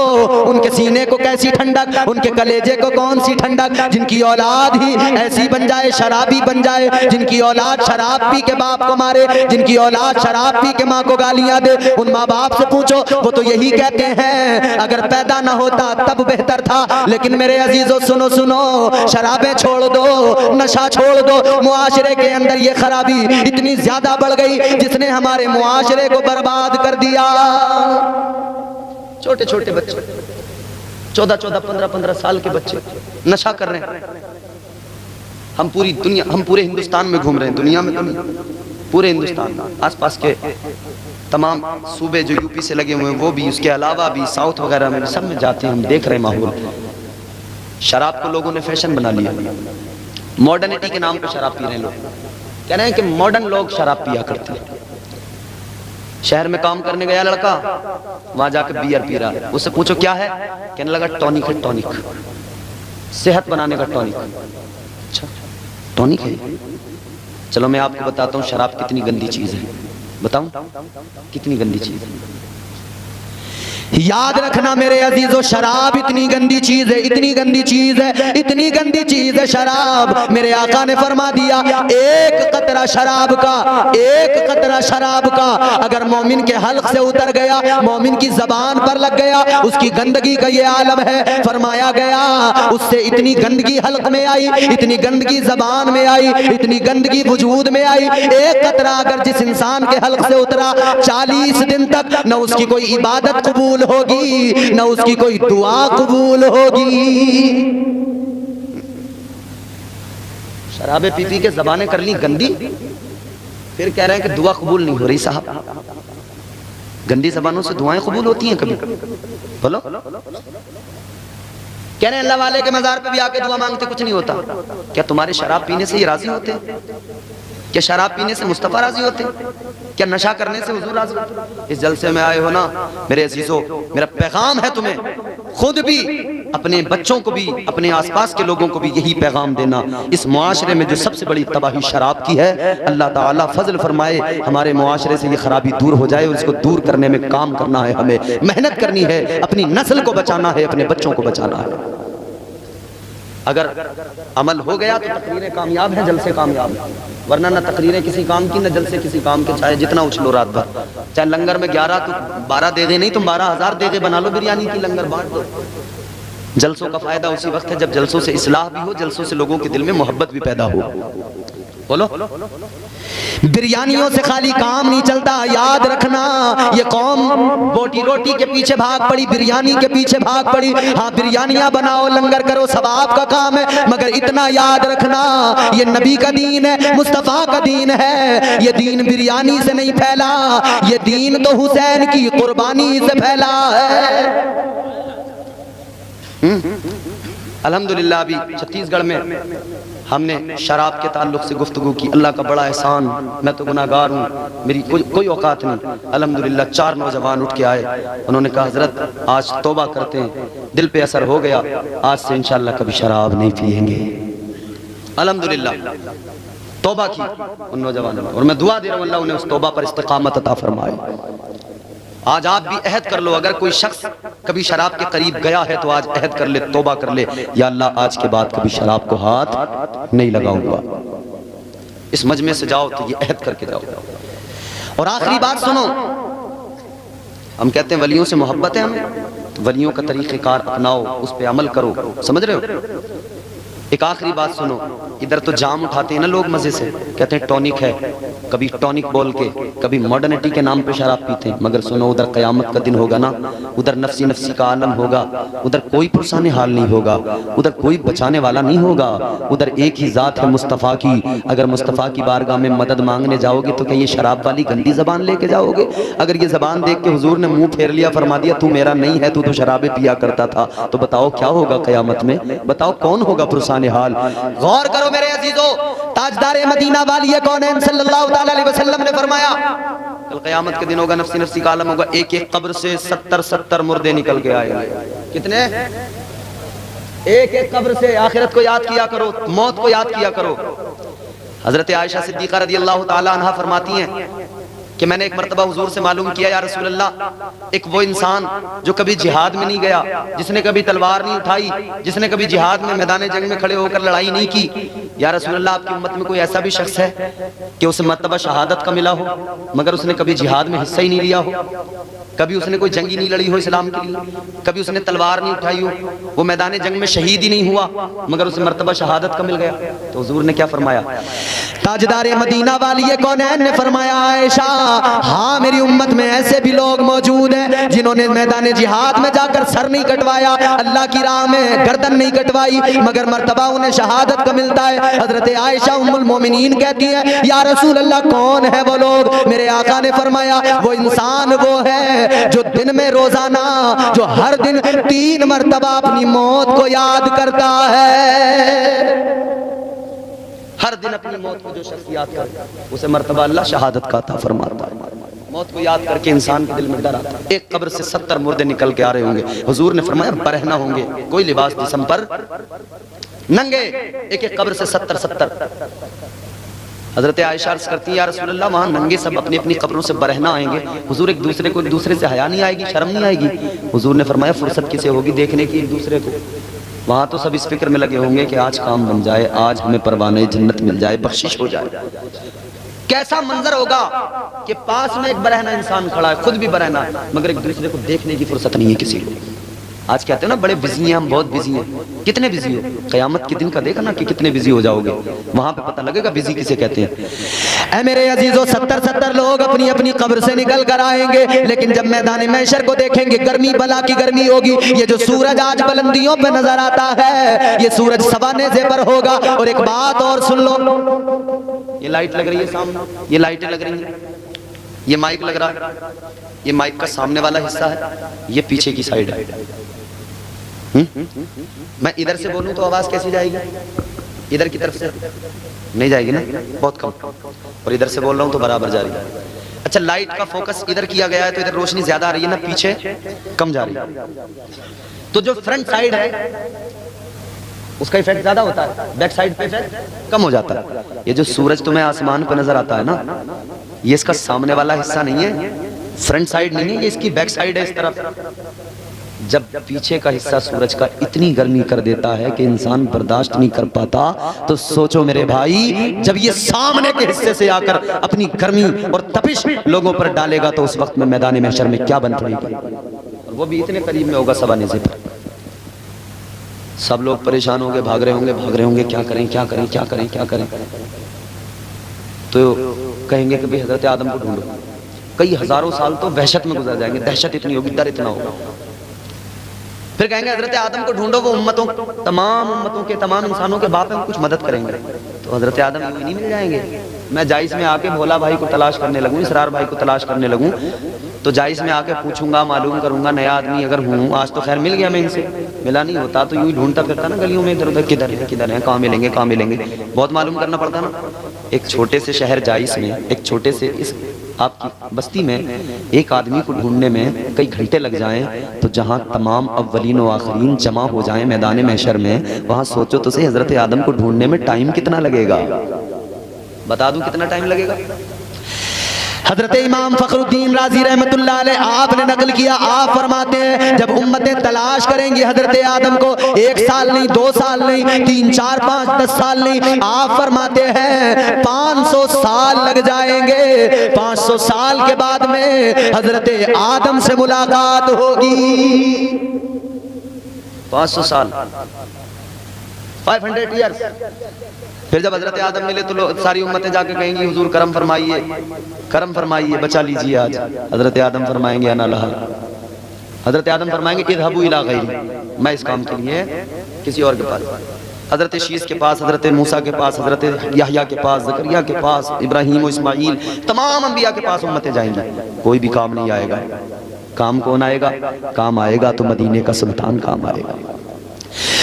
उनके सीने को कैसी ठंडक, उनके कलेजे को कौन सी ठंडक, जिनकी औलाद ही ऐसी बन जाए, शराबी बन जाए, जिनकी औलाद शराब पी के बाप को मारे, जिनकी औलाद शराब पी के माँ को गालियां दे। उन माँ बाप से पूछो, वो तो यही कहते हैं अगर पैदा ना होता तब बेहतर था। लेकिन मेरे अजीजों सुनो सुनो, शराबें छोड़ दो, नशा छोड़ दो, मुआशरे के अंदर ये खराबी इतनी ज्यादा बढ़ गई जिसने हमारे मुआशरे को बर्बाद कर दिया। छोटे छोटे बच्चे, 14-14, 15-15 साल के बच्चे नशा कर रहे हैं। हम पूरी दुनिया, हम पूरे हिंदुस्तान में घूम रहे हैं, दुनिया में तो नहीं, पूरे हिंदुस्तान, आसपास के तमाम सूबे जो यूपी से लगे हुए हैं वो भी, उसके अलावा भी साउथ वगैरह में सब में जाते हैं, हम देख रहे हैं माहौल। शराब को लोगों ने फैशन बना लिया। मॉडर्निटी के नाम पर शराब पी रहे हैं लोग। कह रहे हैं कि मॉडर्न लोग शराब पिया करते हैं। शहर में काम करने गया लड़का, वहां जाकर बियर पी रहा है। उससे पूछो क्या है, कहने लगा टॉनिक है, टॉनिक, सेहत बनाने का टॉनिक। अच्छा टॉनिक है? चलो मैं आपको बताता हूँ शराब कितनी गंदी चीज है। बताऊं कितनी गंदी चीज है? याद रखना मेरे अजीजों, शराब इतनी गंदी चीज है, इतनी गंदी चीज है, इतनी गंदी चीज है शराब। मेरे आका ने फरमा दिया एक कतरा शराब का, एक कतरा शराब का अगर मोमिन के हल्क से उतर गया, मोमिन की जबान पर लग गया, उसकी गंदगी का ये आलम है। फरमाया गया उससे इतनी गंदगी हल्क में आई, इतनी गंदगी जबान में आई, इतनी गंदगी वजूद में आई। एक कतरा अगर जिस इंसान के हल्क से उतरा, 40 दिन तक न उसकी कोई इबादत कबूल होगी, न उसकी कोई दुआ कबूल होगी। शराबे पी पी के ज़बानें कर ली गंदी, फिर कह रहे हैं कि दुआ कबूल नहीं हो रही। साहब गंदी ज़बानों से दुआएं कबूल होती हैं कभी? बोलो। कह रहे हैं अल्लाह वाले के मज़ार पे भी आके दुआ मांगते कुछ नहीं होता। क्या तुम्हारे शराब पीने से ये राजी होते? क्या शराब पीने से मुस्तफा राजी होते? क्या नशा करने से हुजूर राजी होते? इस जलसे में आए हो ना मेरे अजीजों, मेरा पैगाम है तुम्हें, खुद भी, अपने बच्चों को भी, अपने आसपास के लोगों को भी यही पैगाम देना। इस मुआशरे में जो सबसे बड़ी तबाही शराब की है, अल्लाह ताला फजल फरमाए हमारे मुआशरे से ये खराबी दूर हो जाए और इसको दूर करने में काम करना है, हमें मेहनत करनी है, अपनी नस्ल को बचाना है, अपने बच्चों को बचाना है। अगर अमल हो गया तो तकरीरें कामयाब हैं, जलसे कामयाब हैं, वरना ना तकरीरें किसी काम की, ना जलसे किसी काम के। चाहे जितना उछलो रात भर, चाहे लंगर में 11 तो 12 देगे नहीं, तुम 12,000 देगे बना लो बिरयानी की, लंगर बांट दो। जलसों का फायदा उसी वक्त है जब जलसों से इस्लाह भी हो, जलसों से लोगों के दिल में मोहब्बत भी पैदा हो। बोलो। बिरयानियों से खाली काम नहीं चलता, याद रखना। ये कौम बोटी रोटी के पीछे भाग पड़ी, बिरयानी के पीछे भाग पड़ी। हाँ, बिरयानियां बनाओ, लंगर करो, सब आपका काम है, मगर इतना याद रखना, ये नबी का दीन है, मुस्तफा का दीन है। ये दीन बिरयानी से नहीं फैला, ये दीन तो हुसैन की कुर्बानी से फैला है। अल्हम्दुलिल्लाह अभी छत्तीसगढ़ में हमने शराब के ताल्लुक से गुफ्तगू की। अल्लाह का बड़ा एहसान, मैं तो गुनाहगार हूँ, मेरी कोई औकात नहीं। अल्हम्दुलिल्लाह 4 नौजवान उठ के आए, उन्होंने कहा हजरत आज तौबा करते हैं, दिल पे असर हो गया, आज से इंशाअल्लाह कभी शराब नहीं पिएंगे। अल्हम्दुलिल्लाह तौबा की उन नौजवानों ने, और मैं दुआ दे रहा हूँ अल्लाह उन्हें उस तौबा पर इस्तिकामत अता फरमाए। आज आप भी अहद कर लो, अगर कोई शख्स कभी शराब के करीब गया है तो आज अहद कर ले, तौबा कर ले, या अल्लाह आज के बाद कभी शराब को हाथ नहीं लगाऊंगा। इस मजमे से जाओ तो ये अहद करके जाओ। और आखिरी बात सुनो, हम कहते हैं वलियों से मोहब्बत है हमें, तो वलियों का तरीक़ेकार अपनाओ, उस पर अमल करो, समझ रहे हो। एक आखिरी बात सुनो, इधर तो जाम उठाते हैं ना लोग मजे से, कहते हैं टॉनिक है, कभी टॉनिक बोल के, कभी मॉडर्निटी के नाम पे शराब पीते हैं, मगर सुनो उधर क़यामत का दिन होगा ना, उधर नफ्सी नफ्सी का आलम होगा, उधर कोई पुरसाने हाल नहीं होगा, उधर कोई बचाने वाला नहीं होगा, उधर एक ही ज़ात है मुस्तफ़ा की। अगर मुस्तफ़ा की बारगाह में मदद मांगने जाओगे तो क्या ये शराब वाली गंदी ज़बान लेके जाओगे? अगर ये ज़बान देख के हुजूर ने मुंह फेर लिया, फरमा दिया तू मेरा नहीं है, तू तो शराबें पिया करता था, तो बताओ क्या होगा क़यामत में? बताओ कौन होगा पुरसाने हाल? गौर करो मेरे अजीजों, ताजदार मदीना वाली कौनैन सल्लल्लाहु ताला अलैहि वसल्लम ने फरमाया कल क़यामत के दिन होगा, नफ्सी नफ्सी का आलम होगा, एक एक कब्र से 70 मुर्दे निकल के आएंगे। कितने? एक एक कब्र से। आखिरत को याद किया करो, मौत को याद किया करो। हजरत आयशा सिद्दीक़ा रज़ियल्लाहु ताला अन्हा फरमाती हैं कि मैंने एक मरतबा हुजूर से मालूम किया, या रसूल अल्लाह, एक वो इंसान जो कभी जिहाद में नहीं गया, जिसने कभी तलवार नहीं उठाई, जिसने कभी जिहाद में मैदान जंग में खड़े होकर लड़ाई नहीं की, या रसूल अल्लाह आपकी उम्मत में कोई ऐसा भी शख्स है कि उसे मरतबा शहादत का मिला हो मगर उसने कभी जिहाद में हिस्सा ही नहीं लिया हो, कभी उसने कोई जंगी नहीं लड़ी हो इस्लाम के लिए, कभी उसने तलवार नहीं उठाई हो, वो मैदान जंग में शहीद ही नहीं हुआ मगर उसे मरतबा शहादत का मिल गया, तो हुजूर ने क्या फरमाया? ताजदार मदीना वाली कौनैन ने फरमाया, आयशा हाँ मेरी उम्मत में ऐसे भी लोग मौजूद हैं जिन्होंने मैदान जिहाद में जाकर सर नहीं कटवाया, अल्लाह की राह में गर्दन नहीं कटवाई, मगर मर्तबा उन्हें शहादत का मिलता है। हजरत आयशा उम्मुल मोमिनीन कहती है, या रसूल अल्लाह कौन है वो लोग? मेरे आका ने फरमाया, वो इंसान वो है जो दिन में रोजाना, जो हर दिन 3 मर्तबा अपनी मौत को याद करता है। हर दिन अपनी मौत को जो शख्स याद करता है उसे मर्तबा अल्लाह शहादत का अता फरमाता है। मौत को याद करके इंसान के दिल में डर आता है। एक कब्र से 70 मुर्दे निकल के आ रहे होंगे, हुजूर ने फरमाया बरहना होंगे, कोई लिबास जिस्म पर नंगे, एक एक कब्र से 70। हजरत आयशा अर्ज़ करती है, या रसूल अल्लाह वहाँ नंगे सब अपनी अपनी कब्रों से बरहना आएंगे, हुजूर एक दूसरे से हया नहीं आएगी, शर्म नहीं आएगी? हुजूर ने फरमाया फुर्सत किसे होगी देखने की एक दूसरे को? वहाँ तो सब इस फिक्र में लगे होंगे कि आज काम बन जाए, आज हमें परवाने जन्नत मिल जाए, बख्शिश हो जाए। कैसा मंजर होगा कि पास में एक बरहना इंसान खड़ा है, खुद भी बरहना है, मगर एक दूसरे को देखने की फुर्सत नहीं है किसी को। आज कहते हैं ना बड़े बिजी हैं, हम बहुत बिजी हैं। कितने बिजी हो? क़यामत के दिन का देखना कि कितने बिजी हो जाओगे, वहां पे पता लगेगा बिजी किसे कहते हैं। ऐ मेरे अजीजों, 70 लोग अपनी अपनी कब्र से निकल कर आएंगे, लेकिन जब मैदान महशर को देखेंगे गर्मी बला की गर्मी होगी। ये जो सूरज आज बुलंदियों पे नजर आता है, ये सूरज सवाने से पर होगा। और एक बात और सुन लो, ये लाइट लग रही है सामने, ये लाइटें लग रही हैं, ये माइक लग रहा है, ये माइक का सामने वाला हिस्सा है, ये पीछे की साइड है। मैं इधर से बोलूं तो आवाज कैसी जाएगी? इधर की तरफ से नहीं जाएगी ना, बहुत कम। और इधर से बोल रहा हूं तो बराबर जा रही है। अच्छा, लाइट का फोकस इधर किया गया है तो इधर रोशनी ज्यादा आ रही है ना, पीछे कम जा रही है। तो जो फ्रंट साइड है उसका इफेक्ट ज्यादा होता है, बैक साइड पे इफेक्ट कम हो जाता है। ये जो सूरज तुम्हें आसमान पे नजर आता है ना, ये इसका सामने वाला हिस्सा नहीं है, फ्रंट साइड नहीं है, ये इसकी बैक साइड है इस तरफ। जब पीछे का हिस्सा सूरज का इतनी गर्मी कर देता है कि इंसान बर्दाश्त नहीं कर पाता, तो सोचो मेरे भाई, जब ये सामने के हिस्से से आकर अपनी गर्मी और तपिश लोगों पर डालेगा तो उस वक्त में मैदान महशर में क्या बन पड़ेगी। और वो भी इतने करीब में होगा सवाने से। सब लोग परेशान होंगे, भाग रहे होंगे, क्या करें क्या करें क्या करें क्या करें। तो कहेंगे कि भाई हजरत आदम को ढूंढो। कई हजारों साल तो वहशत में गुजर जाएंगे, दहशत इतनी होगी, डर इतना होगा। फिर कहेंगे हजरत आदम को ढूंढो, वो तमाम उम्मतों के तमाम इंसानों के बाप में कुछ मदद करेंगे। तो हजरत आदम यूं ही नहीं मिल जाएंगे। मैं जाइस में आके भोला भाई को तलाश करने लगूं, इसरार भाई को तलाश करने लगूं, तो जाइस में आके पूछूंगा, मालूम करूंगा, नया आदमी अगर हूँ, आज तो खैर मिल गया मैं इनसे, मिला नहीं होता तो यूं ही ढूंढता फिरता ना गलियों में, इधर उधर, किधर है, कहाँ मिलेंगे, कहाँ मिलेंगे, बहुत मालूम करना पड़ता ना। एक छोटे से शहर जाइस में, एक छोटे से इस आपकी बस्ती में एक आदमी को ढूंढने में कई घंटे लग जाएं, तो जहां तमाम अव्वलीन व आखिरीन जमा हो जाएं मैदान महशर में, वहां सोचो तो सही हजरत आदम को ढूंढने में टाइम कितना लगेगा। बता दूं कितना टाइम लगेगा। हजरत इमाम फखरुद्दीन राजी रहमतुल्लाह अलैह आपने नकल किया, आप फरमाते हैं जब उम्मतें तलाश करेंगी हजरत आदम को, 1 साल नहीं, 2 साल नहीं, 3, 4, 5, 10 साल नहीं, आप फरमाते हैं 500 साल लग जाएंगे। 500 साल के बाद में हजरत आदम से मुलाकात होगी। 500 साल, 500 ईयर्स। फिर जब हजरत आदम मिले तो सारी उम्मतें जाके कहेंगी हुजूर करम फरमाइए, करम फरमाइए, बचा लीजिए आज। हजरत आदम फरमाएंगे अना लहा। हजरत आदम फरमाएंगे इज़हबू इला गैरी, मैं इस काम के लिए किसी और के पास। हजरत शीस के पास, हजरत मूसा के पास, हजरत यहया के पास, ज़करिया के पास, इब्राहीम और इस्माईल, तमाम अंबिया के पास उम्मतें जाएंगी, कोई भी काम नहीं आएगा। काम कौन आएगा? काम आएगा तो मदीने का सुल्तान काम आएगा।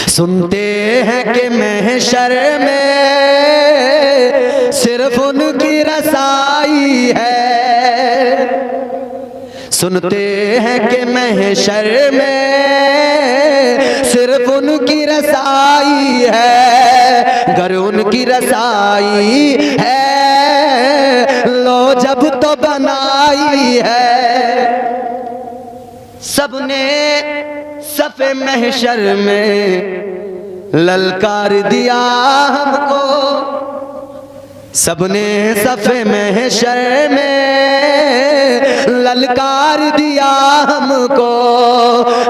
सुनते हैं कि महशर में सिर्फ उनकी रसाई है, सुनते हैं कि महशर में सिर्फ उनकी रसाई है। घर उनकी रसाई है, लो जब तो बनाई है। सबने सफ़े महशर में ललकार दिया हमको, सबने सफ़े महशर में ललकार दिया हमको।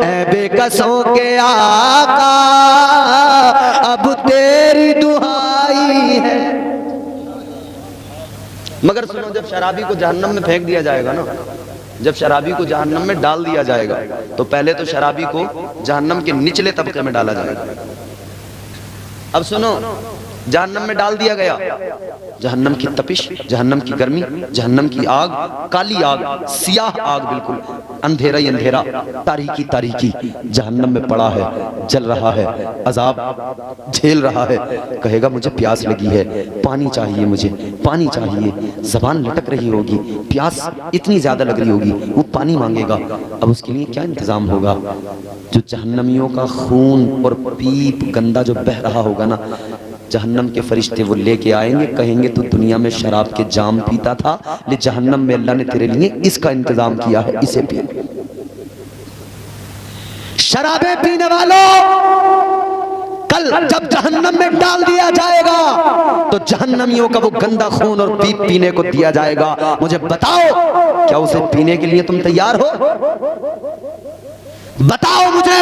ऐ बेकसों के आका अब तेरी दुहाई है। मगर सुनो, जब शराबी को जहन्नम में फेंक दिया जाएगा ना, जब शराबी को जहन्नम में डाल दिया जाएगा, तो पहले तो शराबी को जहन्नम के निचले तबके में डाला जाएगा। अब सुनो, जहन्नम में डाल दिया गया, जहन्नम की तपिश, जहन्नम की गर्मी, जहन्नम की आग, काली आग, सियाह आग, बिल्कुल अंधेरा ही अंधेरा, तारीकी तारीकी, जहन्नम में पड़ा है, जल रहा है, अजाब झेल रहा है। कहेगा मुझे प्यास लगी है, पानी चाहिए, मुझे पानी चाहिए। जबान लटक रही होगी, प्यास इतनी ज्यादा लग रही होगी, वो पानी मांगेगा। अब उसके लिए क्या इंतजाम होगा? जो जहन्नमियों का खून और पीप गंदा जो बह रहा होगा ना, जहन्नम के फरिश्ते वो लेके आएंगे, कहेंगे तू दुनिया में शराब के जाम पीता था, ले जहन्नम में अल्लाह ने तेरे लिए इसका इंतजाम किया है, इसे पी। शराबें पीने वालों, कल जब जहन्नम में डाल दिया जाएगा तो जहन्नमियों का वो गंदा खून और पीप पीने को दिया जाएगा। मुझे बताओ, क्या उसे पीने के लिए तुम तैयार हो? बताओ मुझे,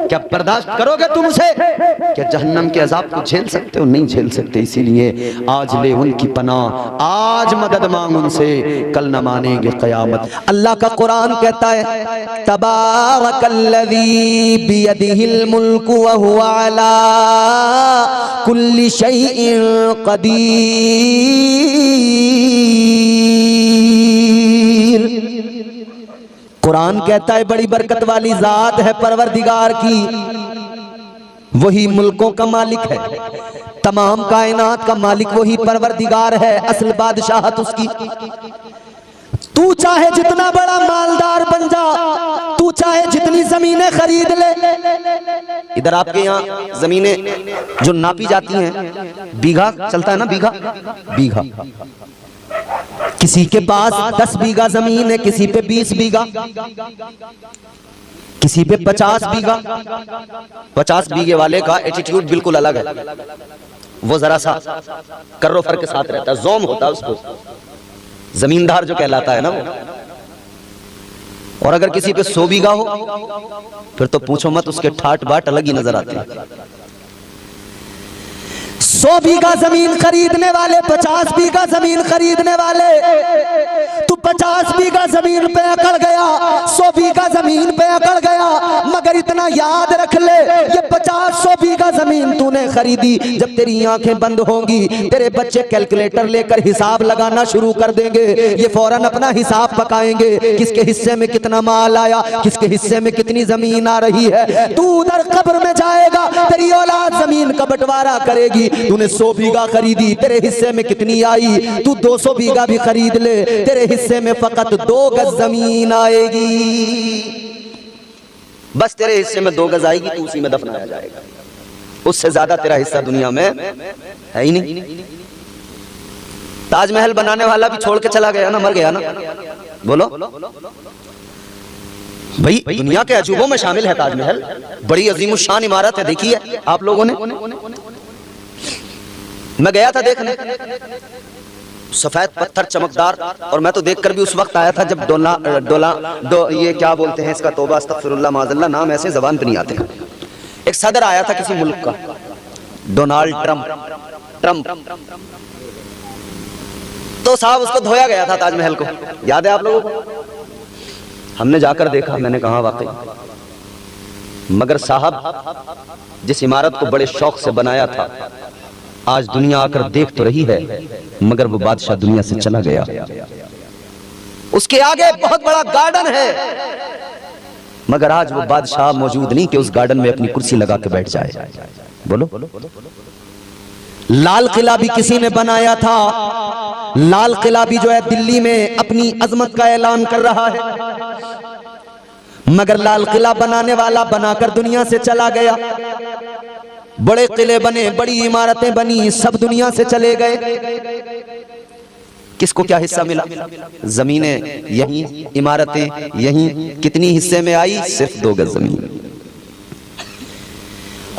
क्या बर्दाश्त करोगे तुम उसे? क्या जहन्नम के अजाब को झेल सकते हो? नहीं झेल सकते। इसीलिए आज ले उनकी पनाह, आज मदद मांग उनसे, कल न मानेंगे क़यामत। अल्लाह का कुरान कहता है तबारकल्लज़ी बियदिहिल मुल्कु व हुवा अला कुल्ली शैइन क़दीर। कुरान कहता है बड़ी बरकत वाली जात है परवरदिगार की, वही मुल्कों का मालिक है, तमाम कायनात का मालिक वही परवरदिगार है, असल बादशाहत उसकी। तू चाहे जितना बड़ा मालदार बन जा, तू चाहे जितनी जमीनें खरीद ले। इधर आपके यहाँ जमीनें जो नापी जाती हैं, बीघा चलता है ना, बीघा बीघा। किसी के पास 10 बीघा जमीन है, किसी पे 20 बीघा, किसी पे 50 बीघा। 50 बीघे वाले का एटीट्यूड बिल्कुल अलग है, वो जरा सा कर्रो फर के साथ रहता है, जोम होता है उसको, जमींदार जो कहलाता है ना वो। और अगर किसी पे 100 बीघा फिर तो पूछो मत, उसके ठाट बाट अलग ही नजर आते हैं। 100 बीघा जमीन खरीदने वाले, 50 बीघा जमीन खरीदने वाले, तू 50 बीघा जमीन पे अकड़ गया, 100 बीघा जमीन पे अकड़ गया, मगर इतना याद रख ले, ये 50-100 बीघा जमीन तूने खरीदी, जब तेरी आंखें बंद होंगी तेरे बच्चे कैलकुलेटर लेकर हिसाब लगाना शुरू कर देंगे, ये फौरन अपना हिसाब पकाएंगे, किसके हिस्से में कितना माल आया, किसके हिस्से में कितनी जमीन आ रही है। तू उधर कब्र में जाएगा, तेरी औलाद जमीन का बंटवारा करेगी, तूने 100 बीघा खरीदी, तेरे हिस्से में कितनी आई, तू 200 बीघा भी खरीद ले, तेरे हिस्से में फकत 2 गज जमीन आएगी। बस तेरे हिस्से में 2 गज आएगी, तू उसी में दफनाया जाएगा, उससे ज्यादा तेरा हिस्सा दुनिया में है ही नहीं। ताजमहल बनाने वाला भी छोड़ के चला गया ना, मर गया ना। बोलो भाई, दुनिया के अजूबों में शामिल है ताजमहल, बड़ी अजीमुशान इमारत है, देखी है आप लोगों ने। मैं गया था देखने, सफेद पत्थर चमकदार, और मैं तो देखकर भी उस वक्त आया था जब ये क्या बोलते हैं इसका, तौबा अस्तगफिरुल्लाह माज़अल्लाह, नाम ऐसे जबान पे नहीं आते। एक सदर आया था किसी मुल्क का, डोनाल्ड ट्रम्प, तो साहब उसको धोया गया था ताजमहल को, याद है आप लोगों को? हमने जाकर देखा, मैंने कहा वाकई, मगर साहब जिस इमारत को बड़े शौक से बनाया था, आज दुनिया आकर देख तो रही है, मगर वो बादशाह दुनिया से चला गया। उसके आगे बहुत बड़ा गार्डन है, मगर आज वो बादशाह मौजूद नहीं कि उस गार्डन में अपनी कुर्सी लगा के बैठ जाए। बोलो, लाल किला भी किसी ने बनाया था, लाल किला भी जो है दिल्ली में अपनी अजमत का ऐलान कर रहा है, मगर लाल किला बनाने वाला बनाकर दुनिया से चला गया। बड़े किले बने, बड़ी इमारतें बनी, सब दुनिया से चले गए। किसको क्या हिस्सा मिला? जमीनें यहीं, इमारतें यहीं, कितनी हिस्से में आई? सिर्फ 2 गज जमीन।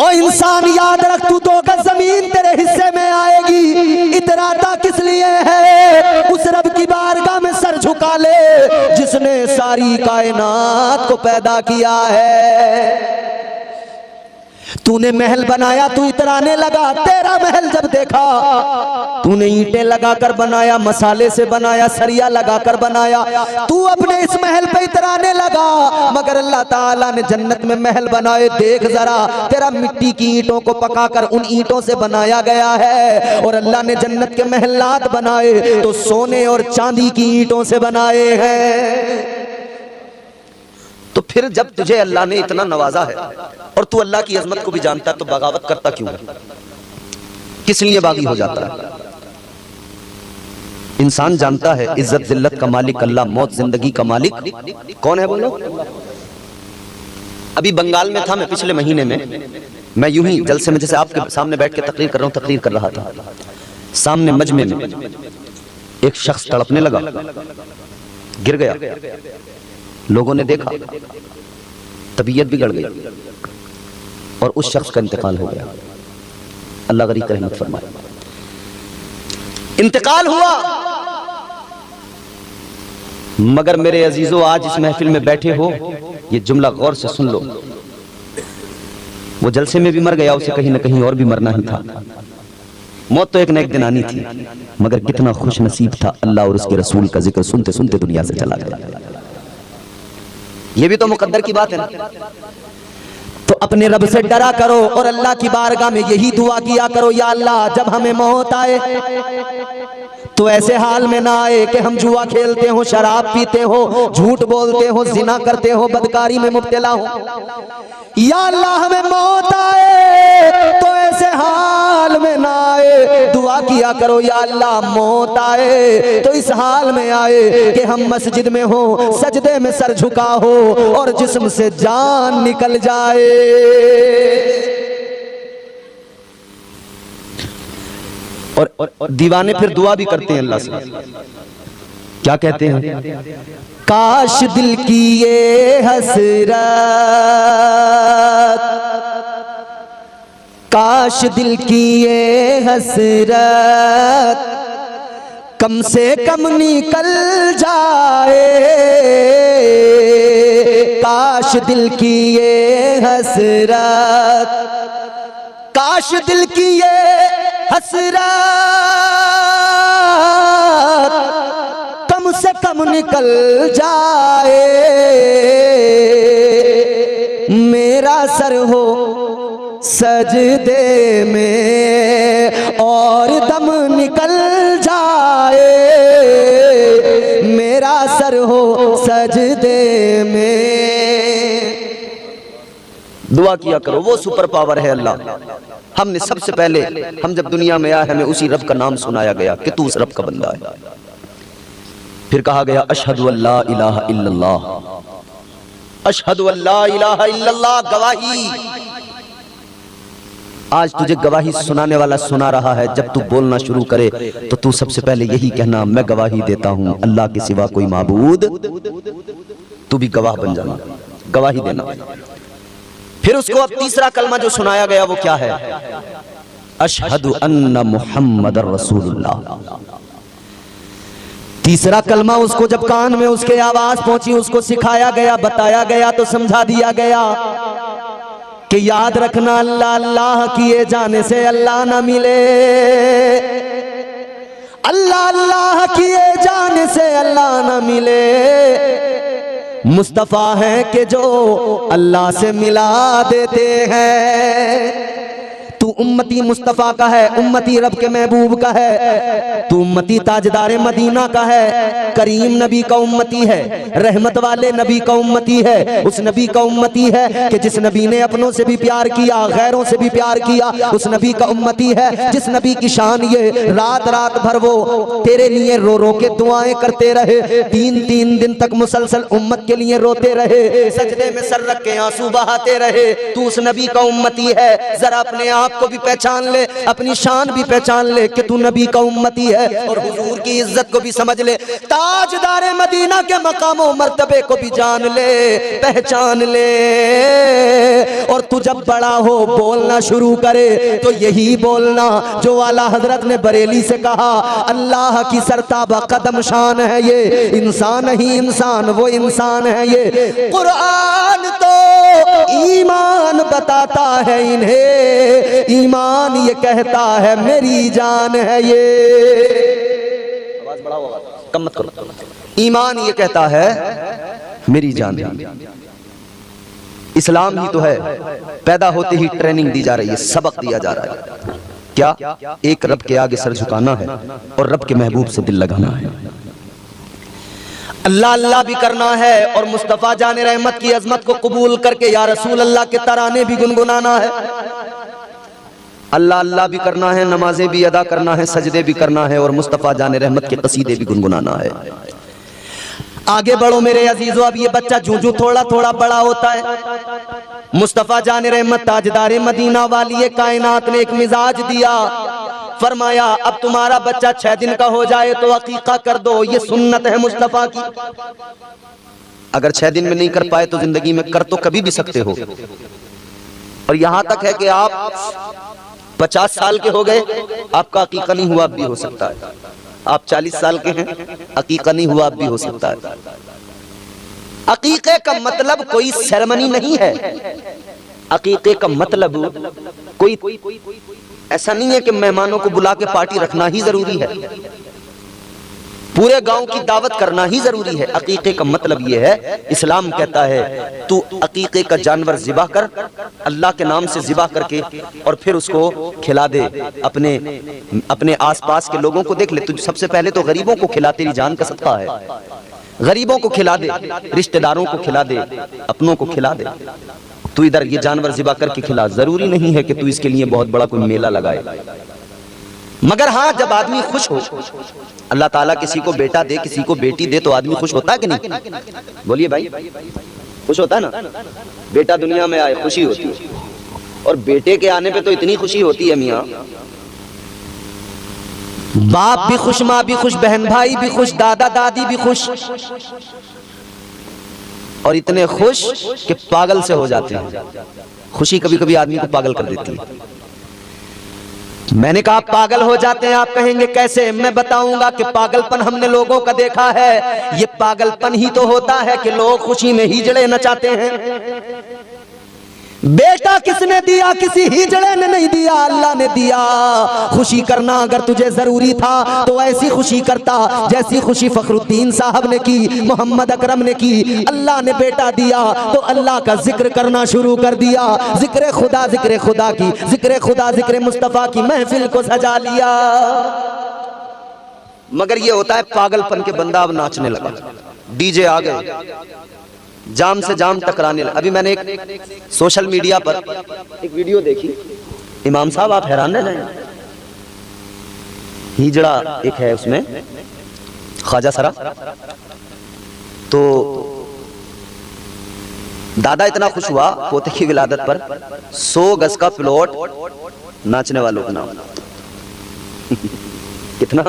ओ इंसान याद रख, तू 2 गज जमीन तेरे हिस्से में आएगी। इतराता किस लिए है? उस रब की बारगाह में सर झुका ले जिसने सारी कायनात को पैदा किया है। तूने महल बनाया, तू इतराने लगा, तेरा महल जब देखा, तूने ईंटें लगाकर बनाया, मसाले से बनाया, सरिया लगाकर बनाया, तू अपने इस महल पे इतराने लगा, मगर अल्लाह ताला ने जन्नत में महल बनाए। देख जरा, तेरा मिट्टी की ईंटों को पकाकर उन ईंटों से बनाया गया है, और अल्लाह ने जन्नत के महलात बनाए तो सोने और चांदी की ईंटों से बनाए हैं। तो फिर जब तुझे अल्लाह ने इतना नवाजा है और तू अल्लाह की अजमत को भी जानता है, तो बगावत करता क्यों है? किस लिए बागी हो जाता है? इंसान जानता है इज्जत जिल्लत का मालिक अल्लाह, मौत जिंदगी का मालिक कौन है? बोलो। अभी बंगाल में था मैं पिछले महीने में, मैं यूं ही जलसे में जैसे आपके सामने बैठ के तकरीर कर रहा हूं, तकरीर कर रहा था, सामने मजमे में एक शख्स तड़पने लगा, गिर गया, लोगों ने देखा, तबीयत बिगड़ गई और उस शख्स का इंतकाल हो गया। अल्लाह गरीब का रहमत फरमाए। इंतकाल हुआ, मगर मेरे अजीजों आज इस महफिल में बैठे हो, ये जुमला गौर से सुन लो, वो जलसे में भी मर गया, उसे कहीं ना कहीं और भी मरना ही था। मौत तो एक न एक दिन आनी थी, मगर कितना खुश नसीब था, अल्लाह और उसके रसूल का जिक्र सुनते सुनते दुनिया से चला गया। ये भी तो मुकद्दर की बात है ना। तो अपने रब से डरा करो और अल्लाह की बारगाह में यही दुआ किया करो, या अल्लाह जब हमें मौत आए तो ऐसे हाल में ना आए कि हम जुआ खेलते हो, शराब पीते हो, झूठ बोलते हो, जिना करते हो, बदकारी में मुब्तला हो। या अल्लाह हमें मौत आए तो ऐसे हाल में ना आए। दुआ किया करो, या अल्लाह मौत आए तो इस हाल में आए कि हम मस्जिद में हो, सजदे में सर झुका हो और जिस्म से जान निकल जाए। और दीवाने फिर दुआ भी करते हैं अल्लाह से, क्या कहते हैं? काश दिल की ये हसरत, काश दिल की ये हसरत कम से कम निकल जाए, काश दिल की ये हसरत, काश दिल की ये हसरत कम से कम निकल जाए, मेरा सर हो सजदे में और दम निकल जाए, मेरा सर हो सजदे में। दुआ किया करो, वो सुपर पावर है अल्लाह। हमने सबसे पहले, हम जब दुनिया में आए हमें उसी रब का नाम सुनाया गया कि तू उस रब का बंदा है। फिर कहा गया अशहदु अल्ला इलाहा इल्लल्लाह, अशहदु अल्ला इलाहा इल्लल्लाह, गवाही। आज तुझे गवाही सुनाने वाला सुना रहा है। जब तू बोलना शुरू करे तो तू सबसे पहले यही कहना, मैं गवाही देता हूं अल्लाह के सिवा कोई माबूद। तू भी गवाह बन जाना, गवाही देना। फिर उसको अब तीसरा कलमा जो सुनाया गया वो क्या है? अशहदु अन्ना मुहम्मदर रसूलुल्लाह। तीसरा कलमा उसको जब कान में उसके आवाज पहुंची, उसको सिखाया गया, बताया गया, तो समझा दिया गया कि याद रखना अल्लाह अल्लाह किए जाने से अल्लाह ना मिले, अल्लाह अल्लाह किए जाने से अल्लाह ना मिले। मुस्तफा है कि जो अल्लाह से मिला देते हैं। तू उम्मती मुस्तफ़ा का है, उम्मती रब के महबूब का है, तू उम्मती ताजदार मदीना का है, करीम नबी का उम्मती है, रहमत वाले नबी का उम्मती है। उस नबी का उम्मती है कि जिस नबी ने अपनों से भी प्यार किया, गैरों से भी प्यार किया, उस नबी का उम्मती है। जिस नबी की शान ये रात रात भर वो तेरे लिए रो रो के दुआएं करते रहे, 3-3 दिन तक मुसलसल उम्मत के लिए रोते रहे, सजदे में सर रख के आंसू बहाते रहे। तू उस नबी का उम्मती है। जरा अपने आप को भी पहचान ले, अपनी शान भी पहचान ले कि तू नबी का उम्मती है, और हुजूर की इज्जत को भी समझ ले, ताजदार मदीना के मकामों मर्तबे को भी जान ले, पहचान ले। और तू जब बड़ा हो बोलना शुरू करे तो यही बोलना जो आला हजरत ने बरेली से कहा, अल्लाह की सरताबा कदम शान है ये, इंसान ही इंसान वो इंसान है ये। कुरान तो ईमान बताता है इन्हें, ईमान ये कहता है मेरी जान है ये। आवाज बढ़ाओ, कम मत करो। ईमान ये कहता है मेरी जान है। इस्लाम ही तो है, पैदा होते ही ट्रेनिंग दी जा रही है, सबक दिया जा रहा है। क्या? एक रब के आगे सर झुकाना है और रब के महबूब से दिल लगाना है। अल्लाह अल्लाह भी करना है और मुस्तफ़ा जाने रहमत की अजमत को कबूल करके या रसूल अल्लाह के तराने भी गुनगुनाना है। अल्लाह अल्लाह भी करना है, नमाजें भी अदा करना है, सजदे भी करना है, और मुस्तफ़ा जाने रहमत के कसीदे भी गुनगुनाना है। आगे बढ़ो मेरे अजीजों। अब ये बच्चा जूं जूं थोड़ा थोड़ा बड़ा होता है, मुस्तफ़ा जाने रहमत ताजदार मदीना वाली कायनात ने एक मिजाज दिया, फरमाया अब तुम्हारा बच्चा 6 दिन का हो जाए तो अकीका कर दो, ये सुन्नत है मुस्तफ़ा की। अगर 6 दिन में नहीं कर पाए तो जिंदगी में कर तो कभी भी सकते हो। और यहां तक है कि आप 50 साल के हो गए, आपका अकीका नहीं हुआ, अब भी हो सकता है। आप 40 साल के हैं, अकीका नहीं हुआ, अब भी हो सकता है। अकीके का मतलब कोई सेरेमनी नहीं है। अकीके का मतलब कोई ऐसा नहीं है कि मेहमानों को बुला के पार्टी रखना ही जरूरी है, पूरे गांव की दावत करना ही जरूरी है। अकीके का मतलब यह है, इस्लाम कहता है तू अकीके का जानवर ज़िबा कर, अल्लाह के नाम से ज़िबा करके, और फिर उसको खिला दे। अपने आसपास के लोगों को देख ले, तू सबसे पहले तो गरीबों को खिला, तेरी जान का सदका है। गरीबों को खिला दे, रिश्तेदारों को खिला दे, अपनों को खिला दे। तू इधर ये जानवर ज़िबा करके खिला। जरूरी नहीं है कि तू इसके लिए बहुत बड़ा कोई मेला लगाए, मगर हाँ जब आदमी खुश हो, अल्लाह ताला किसी को बेटा दे, किसी को बेटी दे, तो आदमी खुश होता है कि नहीं? बोलिए भाई, खुश होता है ना? बेटा दुनिया में आए खुशी होती है, और बेटे के आने पे तो इतनी खुशी होती है मियाँ, बाप भी खुश, माँ भी खुश, बहन भाई भी खुश, दादा दादी भी खुश, और इतने खुश कि पागल से हो जाते हैं। खुशी कभी कभी आदमी को पागल कर देती है। मैंने कहा पागल हो जाते हैं। आप कहेंगे कैसे? मैं बताऊंगा कि पागलपन हमने लोगों का देखा है। ये पागलपन ही तो होता है कि लोग खुशी में हिजड़े नचाते हैं। बेटा किसने दिया? किसी हिजड़े ने नहीं दिया, अल्लाह ने दिया। खुशी करना अगर तुझे जरूरी था तो ऐसी खुशी करता जैसी खुशी फखरुद्दीन साहब ने की, मोहम्मद अकरम ने की। अल्लाह ने बेटा दिया तो अल्लाह का जिक्र करना शुरू कर दिया। जिक्र खुदा की, जिक्र खुदा जिक्र मुस्तफ़ा की महफिल को सजा लिया। मगर ये होता है पागलपन के, बंदा अब नाचने लगा, डीजे आ गए, जाम से जाम टकराने लगा। अभी मैंने एक सोशल मीडिया पर एक वीडियो देखी, इमाम साहब आप हैरान रह जाएंगे। हिजड़ा एक है उसमें ख्वाजा सरा, तो दादा इतना खुश हुआ पोते की विलादत पर, 100 गज का प्लॉट नाचने वालों का नाम। कितना?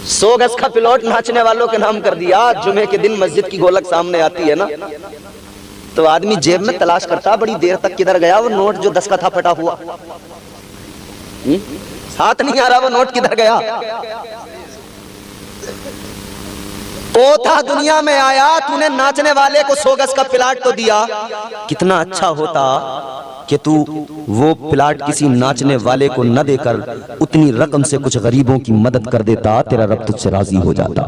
100 गज का प्लॉट नाचने वालों के नाम कर दिया। जुमे के दिन मस्जिद की गोलक सामने आती है ना, तो आदमी जेब में तलाश करता बड़ी देर तक, किधर गया वो नोट जो 10 का था फटा हुआ, हाथ नहीं आ रहा वो नोट किधर गया। पोता दुनिया में आया, तूने नाचने वाले को 100 गज का प्लाट तो दिया। कितना अच्छा होता कि तू वो प्लाट किसी नाचने वाले को न देकर उतनी रकम से कुछ गरीबों की मदद कर देता, तेरा रब तुझसे राजी हो जाता।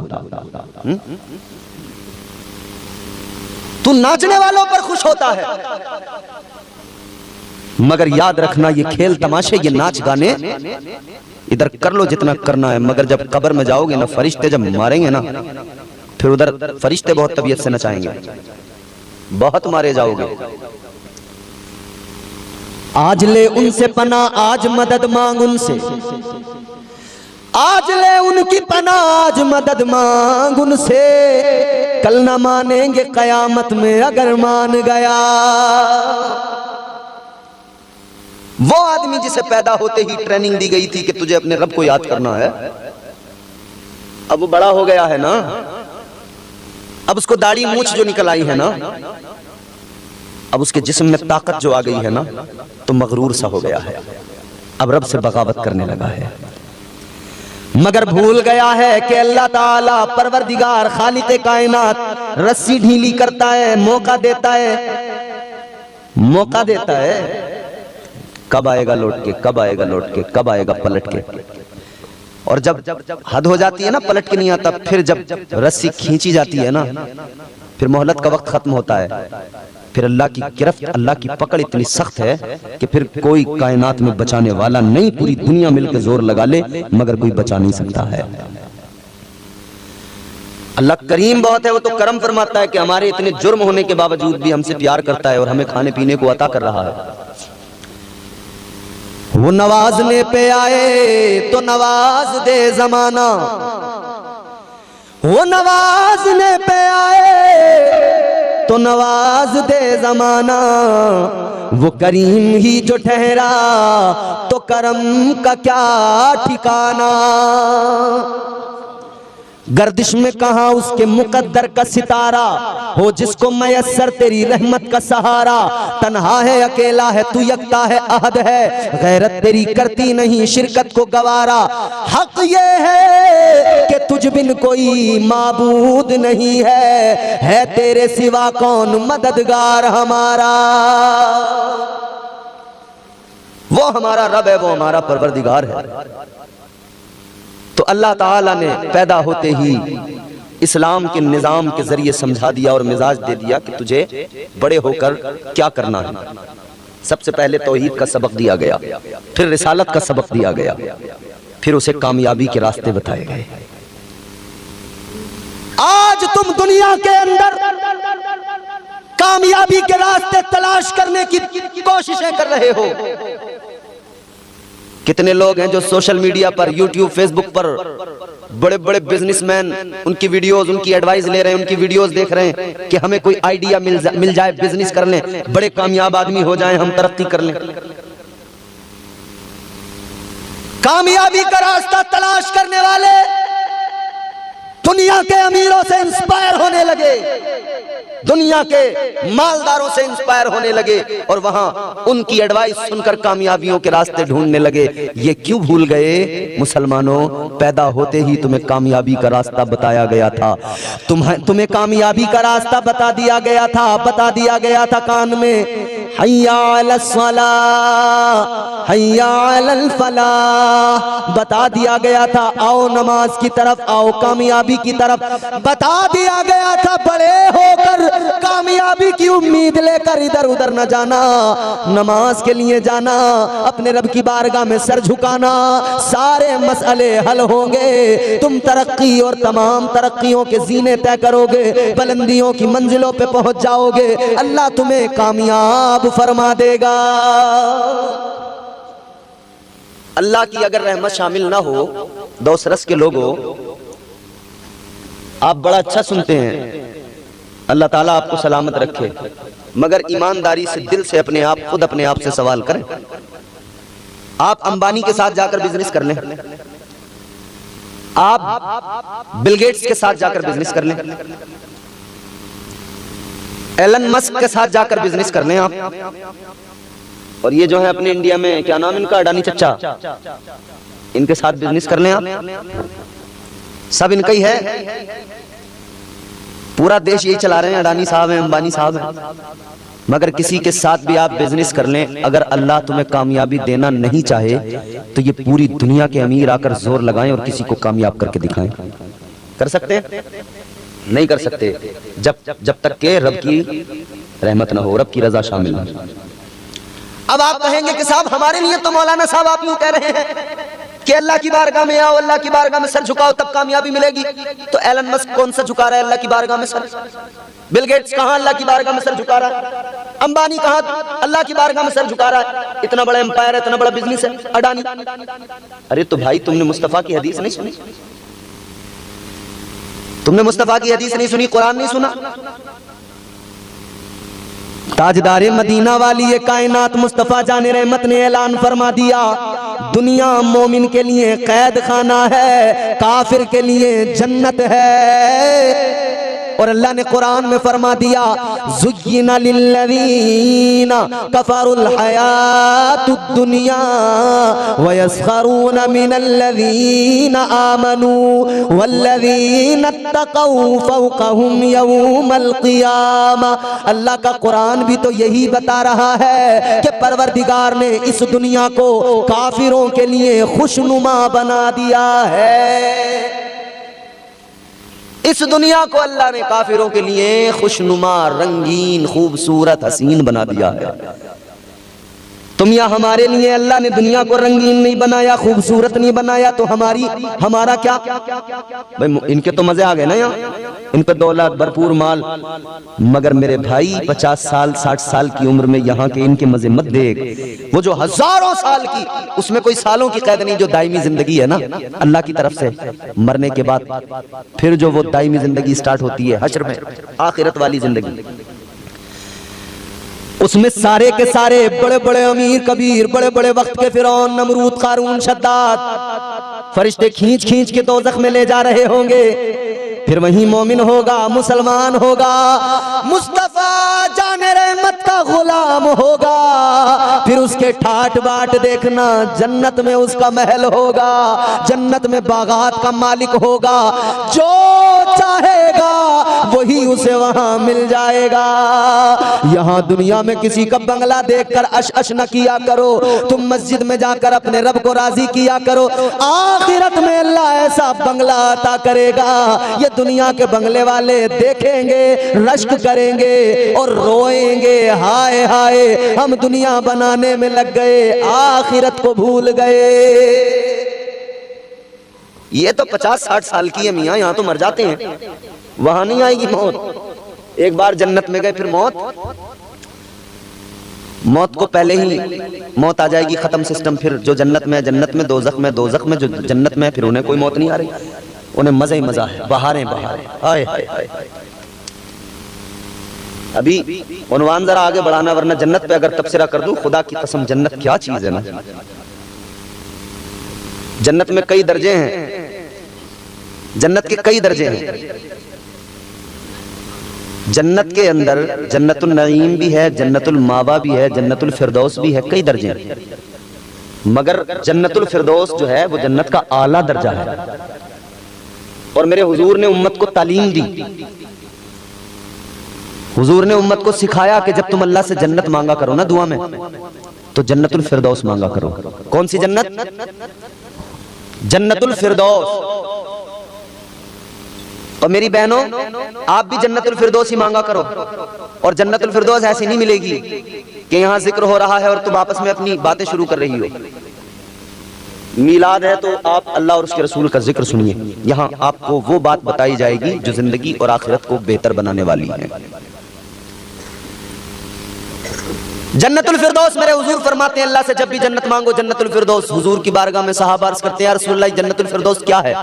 तू नाचने वालों पर खुश होता है, मगर याद रखना ये खेल तमाशे, ये नाच गाने इधर कर लो जितना करना है, मगर जब कब्र में जाओगे ना, फरिश्ते जब मारेंगे ना, फिर उधर फरिश्ते बहुत तबीयत से नचाएंगे, बहुत मारे जाओगे। आज ले उनसे पना, आज मदद मांग उनसे, आज ले उनकी पना, आज मदद मांग उनसे। कल न मानेंगे कयामत में अगर मान गया। वो आदमी जिसे पैदा होते ही ट्रेनिंग दी गई थी कि तुझे अपने रब को याद करना है, अब वो बड़ा हो गया है ना, अब उसको दाढ़ी मूंछ जो निकल आई है ना, अब उसके जिस्म में ताकत जो आ गई है ना, तो मगरूर सा हो गया है, अब रब से बगावत करने लगा है। मगर भूल गया है कि अल्लाह ताला परवरदिगार खालिक़े कायनात रस्सी ढीली करता है, मौका देता है, मौका देता है। कब आएगा लौट के, कब आएगा लौट के, कब आएगा पलट के। और जब हद हो जाती है ना, पलट के नहीं आता, फिर जब रस्सी खींची जाती है ना, फिर मोहलत का वक्त खत्म होता है, फिर अल्लाह की गिरफ्त, अल्लाह की पकड़ इतनी सख्त है कि फिर कोई कायनात में बचाने वाला नहीं, पूरी दुनिया मिलकर जोर लगा ले मगर कोई बचा नहीं सकता है। अल्लाह करीम बहुत है, वो तो करम फरमाता है कि हमारे इतने जुर्म होने के बावजूद भी हमसे प्यार करता है और हमें खाने पीने को अता कर रहा है। वो नवाजने पे आए तो नवाज दे जमाना, वो नवाजने पे आए तो नवाज दे जमाना। वो करीम ही जो ठहरा तो करम का क्या ठिकाना। गर्दिश में कहा उसके मुकद्दर का सितारा, हो जिसको मयस्सर तेरी रहमत का सहारा। तन्हा है अकेला है तू, यकता है अहद है, गैरत तेरी करती नहीं शिरकत को गवारा। हक ये है कि तुझ बिन कोई माबूद नहीं है तेरे सिवा कौन मददगार हमारा। वो हमारा रब है, वो हमारा परवरदिगार है। तो अल्लाह ताला ने पैदा होते ही इस्लाम के निज़ाम के जरिए समझा दिया और मिजाज दे दिया कि तुझे बड़े होकर क्या करना है। सबसे पहले तौहीद का सबक दिया गया, फिर रिसालत का सबक दिया गया, फिर उसे कामयाबी के रास्ते बताए गए। आज तुम दुनिया के अंदर कामयाबी के रास्ते तलाश करने की कोशिशें कर रहे हो। कितने लोग हैं जो सोशल मीडिया पर, यूट्यूब, फेसबुक पर बड़े बड़े बिजनेसमैन, उनकी वीडियोस, उनकी एडवाइस ले रहे हैं, उनकी वीडियोस देख रहे हैं कि हमें कोई आइडिया मिल जाए, बिजनेस कर लें, बड़े कामयाब आदमी हो जाएं, हम तरक्की कर लें। कामयाबी का रास्ता तलाश करने वाले दुनिया के अमीरों से इंस्पायर होने लगे। दुनिया के मालदारों से इंस्पायर होने लगे और वहां उनकी एडवाइस सुनकर कामयाबियों के रास्ते ढूंढने लगे। ये क्यों भूल गए मुसलमानों, पैदा होते ही तुम्हें कामयाबी का रास्ता बताया गया था। तुम्हें कामयाबी का रास्ता बता दिया गया था कान में, हय्या अलस सलाह हय्या अलल फलाह, बता दिया गया था आओ नमाज की तरफ, आओ कामयाबी की तरफ, बता दिया गया था बड़े होकर कामयाबी की उम्मीद लेकर इधर उधर न जाना, नमाज के लिए जाना, अपने रब की बारगाह में सर झुकाना, सारे मसले हल होंगे, तुम तरक्की और तमाम तरक्कियों के जीने तय करोगे, बुलंदियों की मंजिलों पे पहुंच जाओगे, अल्लाह तुम्हें कामयाब फरमा देगा। अल्लाह की अगर रहमत शामिल ना हो, दोस्त रस के लोगों, आप बड़ा अच्छा सुनते हैं, अल्लाह ताला आपको सलामत रखे, मगर ईमानदारी से दिल से खुद अपने आप से सवाल करें। आप अंबानी के साथ जाकर बिजनेस कर लें, आप बिल गेट्स के साथ जाकर बिजनेस कर लें, एलन मस्क के साथ जाकर बिजनेस कर लें आप, और ये जो है अपने इंडिया में क्या नाम इनका, अडानी चच्चा, इनके साथ बिजनेस कर लें आप, सब इनका ही है, पूरा देश यही चला रहे हैं, अडानी साहब हैं, अंबानी साहब हैं, मगर किसी के साथ भी आप बिजनेस कर लें, अगर अल्लाह तुम्हें कामयाबी देना नहीं चाहे तो ये पूरी दुनिया के अमीर आकर जोर लगाएं और किसी को कामयाब करके दिखाएं। कर सकते हैं? नहीं कर सकते जब तक के रब की रहमत ना हो, रब की रजा शामिल ना हो। अब आप कहेंगे कि साहब हमारे लिए तो मौलाना साहब आप यूं कह रहे हैं कि अल्लाह की बारगाह में आओ, अल्लाह की बारगाह में सर झुकाओ तब कामयाबी मिलेगी, तो एलन मस्क कौन सा झुका रहा है अल्लाह की बारगाह में सर? बिल गेट्स कहां अल्लाह की बारगाह में सर झुका रहा है? अंबानी कहां अल्लाह की बारगाह में सर झुका रहा है? इतना बड़ा एम्पायर है, इतना बड़ा बिजनेस है अडानी। अरे तो भाई तुमने मुस्तफा की हदीस नहीं सुनी, तुमने मुस्तफा की हदीस नहीं सुनी, कुरान नहीं सुना? ताजदारे मदीना वाली ये कायनात मुस्तफा जाने रहमत ने ऐलान फरमा दिया, दुनिया मोमिन के लिए कैद खाना है, काफिर के लिए जन्नत है। और अल्लाह ने कुरान में फरमा दिया, ज़ुय्यिना लिल्लज़ीना कफ़रुल हयातुद दुनिया व यस्खरूना मिनल्लज़ीना आमनू वल्लज़ीना इत्तक़ौ फ़ौक़हुम यौमल क़ियामा। अल्लाह का कुरान भी तो यही बता रहा है कि परवरदिगार ने इस दुनिया को काफिरों के लिए खुशनुमा बना दिया है। इस दुनिया को अल्लाह ने काफिरों के लिए खुशनुमा, रंगीन, खूबसूरत, हसीन बना दिया है। तुम या हमारे लिए अल्लाह ने दुनिया को रंगीन नहीं बनाया, खूबसूरत नहीं बनाया, तो हमारा क्या? भाई इनके तो मजे आ गए ना, यहाँ इन पे दौलत, भरपूर माल, मगर मेरे भाई 50 साल 60 साल की उम्र में यहाँ के इनके मजे मत देख। वो जो हजारों साल की, उसमें कोई सालों की कैद नहीं, जो दायमी जिंदगी है ना अल्लाह की तरफ से, मरने के बाद फिर जो वो दायमी जिंदगी स्टार्ट होती है हश्र में, आखिरत वाली जिंदगी, उसमें सारे के सारे बड़े बड़े अमीर कबीर, बड़े बड़े वक्त के फिरौन, नमरूद, कारून, शद्दाद, फरिश्ते खींच खींच के दोज़ख में ले जा रहे होंगे। फिर वही मोमिन होगा, मुसलमान होगा, मुस्तफा जाने रहमत का गुलाम होगा, फिर उसके ठाट बाट देखना, जन्नत में उसका महल होगा, जन्नत में बागात का मालिक होगा, जो चाहेगा वही उसे वहां मिल जाएगा। यहाँ दुनिया में किसी का बंगला देखकर अश अश न किया करो, तुम मस्जिद में जाकर अपने रब को राजी किया करो, आखिरत में अल्लाह ऐसा बंगला अता करेगा, ये दुनिया के बंगले वाले देखेंगे, रश्क करेंगे और रोएंगे, हाय हाय हम दुनिया बनाने में लग गए, आखिरत को भूल गए। ये तो 50-60 साल की है मियाँ, यहाँ तो मर जाते हैं, वहां नहीं आएगी मौत। एक बार जन्नत में गए फिर मौत को पहले ही मौत आ जाएगी, खत्म सिस्टम। फिर जो जन्नत में जन्नत में, दोज़ख में दोज़ख में, जो जन्नत में फिर उन्हें कोई मौत नहीं आ रही, उन्हें मजा ही मजा है, बहारें बहारें, हाय हाय हाय। अभी उन्वान जरा आगे बढ़ाना, वरना जन्नत पे अगर तबसरा कर दूं, खुदा की कसम जन्नत क्या चीज है ना। जन्नत में कई दर्जे हैं, जन्नत के कई दर्जे हैं। जन्नत के अंदर जन्नतुल नईम भी है, जन्नतुल मावा भी है, जन्नतुल फिरदौस भी है, कई दर्जे हैं। मगर जन्नतुल फिरदौस जो है वो जन्नत का आला दर्जा है। और मेरे हुजूर ने उम्मत को तालीम दी, हुजूर ने उम्मत को सिखाया कि जब तुम अल्लाह से जन्नत मांगा करो ना दुआ में, तो जन्नतुल फिरदौस मांगा करो। कौन सी जन्नत? जन्नतुल फिरदौस। और मेरी बहनों, आप भी जन्नतुल फिरदौस ही मांगा करो। और जन्नतुल फिरदौस ऐसी नहीं मिलेगी कि यहां जिक्र हो रहा है और तुम आपस में अपनी बातें शुरू कर रही हो। मीलाद है तो आप अल्लाह और उसके रसूल का जिक्र सुनिए। यहां आपको वो बात बताई जाएगी जो जिंदगी और आखिरत को बेहतर बनाने वाली है। जन्नतुल फिरदौस, मेरे हुजूर फरमाते हैं अल्लाह से जब भी जन्नत मांगो जन्नतुल फिरदौस। हुजूर की बारगाह में सहाबा अर्ज करते हैं, या रसूलल्लाह जन्नतुल फिरदौस क्या है?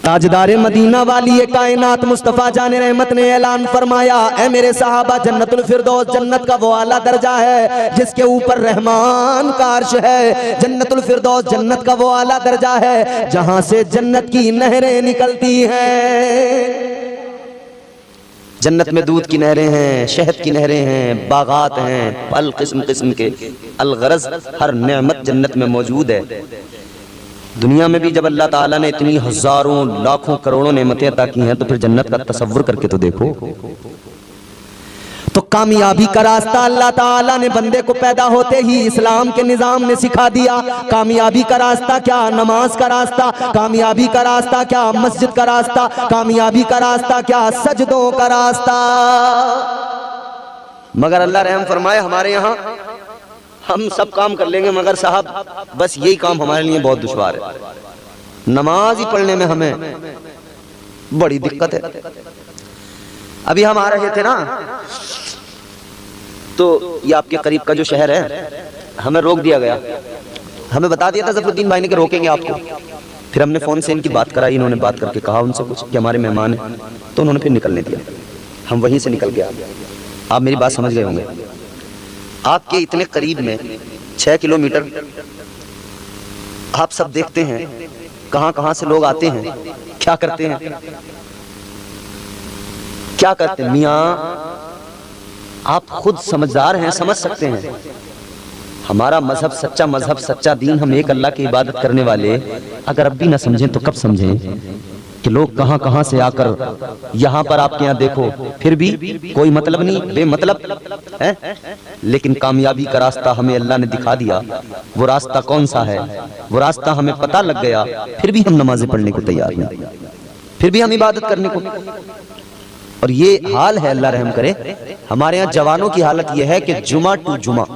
ताजदारे मदीना वाली ये कायनात मुस्तफ़ा जाने रहमत ने ऐलान फरमाया, ए मेरे सहाबा, जन्नतुल फिरदौस जन्नत का वो आला दर्जा है जिसके ऊपर रहमान का अर्श है। जन्नतुल फिरदौस जन्नत का वो आला दर्जा है जहां से जन्नत की नहरें निकलती हैं। जन्नत में दूध की नहरें हैं, शहद की नहरें हैं, बागात हैं, फल किस्म किस्म के। अलगरज हर नेमत जन्नत में मौजूद है। दुनिया में भी जब अल्लाह ताला ने इतनी हजारों लाखों करोड़ों नेमतें अता की हैं, तो फिर जन्नत का तसव्वुर करके तो देखो। तो कामयाबी का रास्ता अल्लाह ताला ने बंदे को पैदा होते ही इस्लाम के निजाम ने सिखा दिया। कामयाबी का रास्ता क्या? नमाज का रास्ता। कामयाबी का रास्ता क्या? मस्जिद का रास्ता। कामयाबी का रास्ता क्या? सजदों का रास्ता। मगर अल्लाह रहम फरमाए, हमारे यहाँ हम सब काम कर लेंगे, मगर साहब बस यही काम हमारे लिए बहुत दुश्वार है। नमाज ही पढ़ने में हमें बड़ी दिक्कत है। अभी हम आ रहे थे ना, तो ये आपके करीब का जो शहर है, हमें रोक दिया गया। हमें बता दिया था ज़फरुद्दीन भाई ने कि रोकेंगे आपको। फिर हमने फ़ोन से इनकी बात कराई, इन्होंने बात करके कहा उनसे कुछ कि हमारे मेहमान हैं, तो उन्होंने फिर निकलने दिया। हम वहीं से निकल गया। आप मेरी बात समझ गए होंगे। आपके इतने करीब में 6 किलोमीटर आप सब देखते हैं कहां कहां से लोग आते हैं, क्या करते हैं, क्या करते हैं। मियां आप खुद समझदार हैं, समझ सकते हैं। हमारा मजहब सच्चा मजहब, सच्चा दीन, हम एक अल्लाह की इबादत करने वाले अगर अब भी ना समझें तो कब समझें कि लोग कहां कहां से आकर यहां पर आपके यहां देखो, फिर भी कोई मतलब नहीं, बेमतलब है। लेकिन कामयाबी का रास्ता हमें अल्लाह ने दिखा दिया। वो रास्ता कौन सा है? वो रास्ता हमें पता लग गया, फिर भी हम नमाजें पढ़ने को तैयार नहीं, फिर भी हम इबादत करने को। और ये हाल है, अल्लाह रहम करे, हमारे यहाँ जवानों की हालत यह है कि जुमा टू जुमा,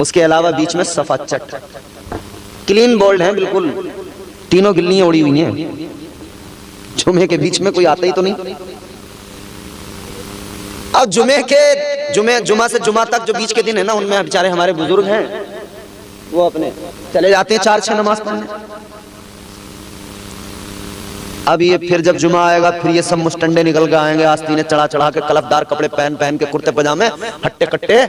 उसके अलावा बीच में सफा चट, क्लीन बोल्ड है बिल्कुल, तीनों गिल्लियां उड़ी हुई हैं। जुमे के बीच में कोई आता ही तो नहीं। अब जुमा से जुमा तक जो बीच के दिन है ना, उनमें बेचारे हमारे बुजुर्ग हैं, वो अपने चले जाते हैं 4-6 नमाज पढ़ने। अब ये फिर जब जुमा आएगा, फिर ये सब मुस्टंडे निकल के आएंगे, आस्तीनें चढ़ा चढ़ा के, कलफदार कपड़े पहन पहन के, कुर्ते पजामे, हट्टे कट्टे।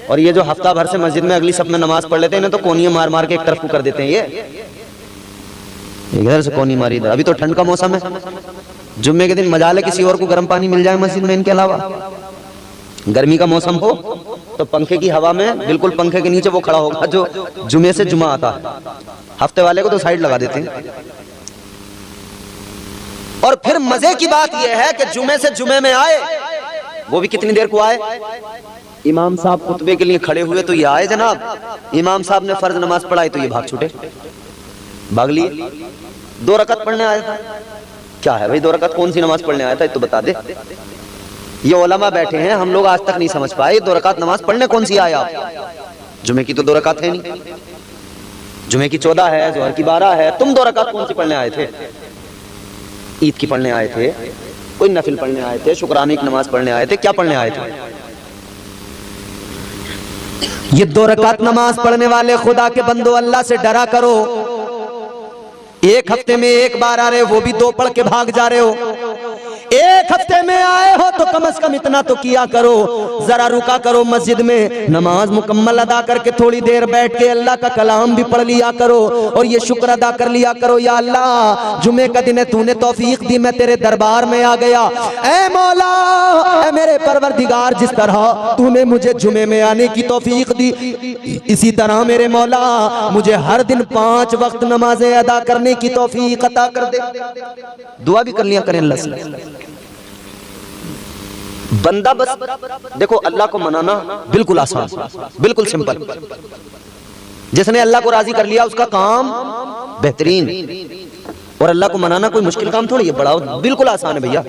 और ये जो हफ्ता भर से मस्जिद में अगली सब में नमाज पढ़ लेते हैं, इन्हें तो कोनियां मार मार के एक तरफ को कर देते हैं। ये इधर से कोनी मारी इधर। अभी तो ठंड का मौसम है, जुम्मे के दिन मजा ले किसी और को गर्म पानी मिल जाए मस्जिद में। इनके अलावा गर्मी का मौसम हो तो पंखे की हवा में, बिल्कुल पंखे के नीचे वो खड़ा होगा जो जुमे से जुमा आता है। हफ्ते वाले को तो साइड लगा देते हैं। और फिर मजे की बात यह है कि जुमे से जुमे में आए, वो भी कितनी देर को आए। इमाम साहब खुतबे के लिए खड़े हुए तो ये आए जनाब, इमाम साहब ने फर्ज नमाज पढ़ाई तो ये भाग छूटे, भाग लिए। 2 रकात पढ़ने आया था। क्या है भाई 2 रकात, कौन सी नमाज पढ़ने आया था, तो बता दे। ये उलमा बैठे हैं, हम लोग आज तक नहीं समझ पाए 2 रकात नमाज पढ़ने कौन सी आया। जुमे की तो 2 रकात है नहीं, जुमे की 14 है, जोहर की 12 है। तुम 2 रकात कौन सी पढ़ने आए थे? ईद की पढ़ने आए थे, कोई नफिल पढ़ने आए थे, शुक्राने की नमाज पढ़ने आए थे, क्या पढ़ने आए थे? ये 2 रकात नमाज पढ़ने वाले खुदा के बंदो, अल्लाह से डरा करो। एक हफ्ते में 1 बार आ रहे हो, वो भी 2 पढ़ के भाग जा रहे हो। एक एक हफ्ते में आए हो तो कम से कम इतना तो किया करो, जरा रुका करो मस्जिद में, नमाज मुकम्मल अदा करके थोड़ी देर बैठ के अल्लाह का कलाम भी पढ़ लिया करो और ये शुक्र अदा कर लिया करो, या अल्लाह जुमे का दिन है, तूने तौफीक दी, मैं तेरे दरबार में आ गया। ऐ मौला, ऐ मेरे परवरदिगार, जिस तरह तूने मुझे जुमे में आने की तौफीक दी, इसी तरह मेरे मौला मुझे हर दिन 5 वक्त नमाजें अदा करने की तौफीक अता कर दे। दुआ भी कर लिया करें अल्लाह से। बंदा बस देखो, अल्लाह को मनाना बिल्कुल आसान, बिल्कुल सिंपल। जिसने अल्लाह को राजी कर लिया उसका काम बेहतरीन, और अल्लाह को मनाना कोई मुश्किल काम थोड़ी है, बड़ा बिल्कुल आसान है भैया।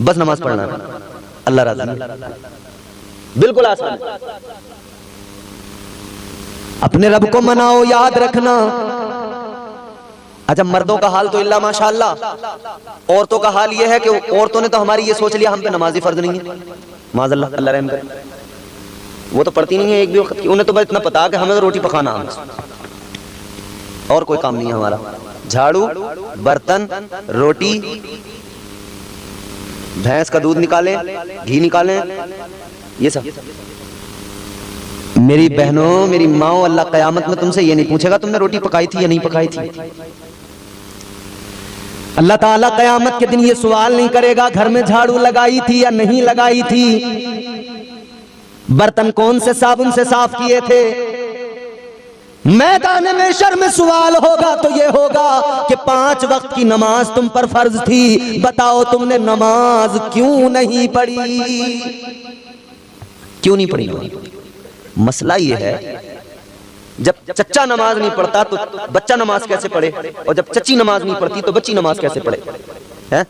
बस नमाज पढ़ना है, अल्लाह राजी, बिल्कुल आसान है। अपने रब को मनाओ, याद रखना। अच्छा, मर्दों का हाल तो इल्ला माशाअल्लाह, औरतों का हाल यह है कि औरतों ने तो हमारी ये सोच लिया हम पे नमाजी फर्ज नहीं है, माज़अल्लाह, अल्लाह रहम करे। वो तो पढ़ती नहीं है एक भी वक्त की, उन्हें तो बस इतना पता है कि हमें तो रोटी पकाना है, और कोई काम नहीं है हमारा। झाड़ू, बर्तन, रोटी, भैंस का दूध निकालें, घी निकालें, ये सब। मेरी बहनों, मेरी माओ, अल्लाह कयामत में तुमसे ये नहीं पूछेगा तुमने रोटी पकाई थी या नहीं पकाई थी। अल्लाह ताला कयामत के दिन ये सवाल नहीं करेगा घर में झाड़ू लगाई थी या नहीं लगाई थी, बर्तन कौन से साबुन से साफ किए थे। मैदान में शर्म सवाल होगा तो ये होगा कि 5 वक्त की नमाज तुम पर फर्ज थी, बताओ तुमने नमाज क्यों नहीं पढ़ी, क्यों नहीं पढ़ी। मसला ये है, जब चच्चा नमाज नहीं पढ़ता तो बच्चा नमाज कैसे पढ़े, और जब चच्ची नमाज नहीं पढ़ती तो बच्ची नमाज कैसे पढ़े, है?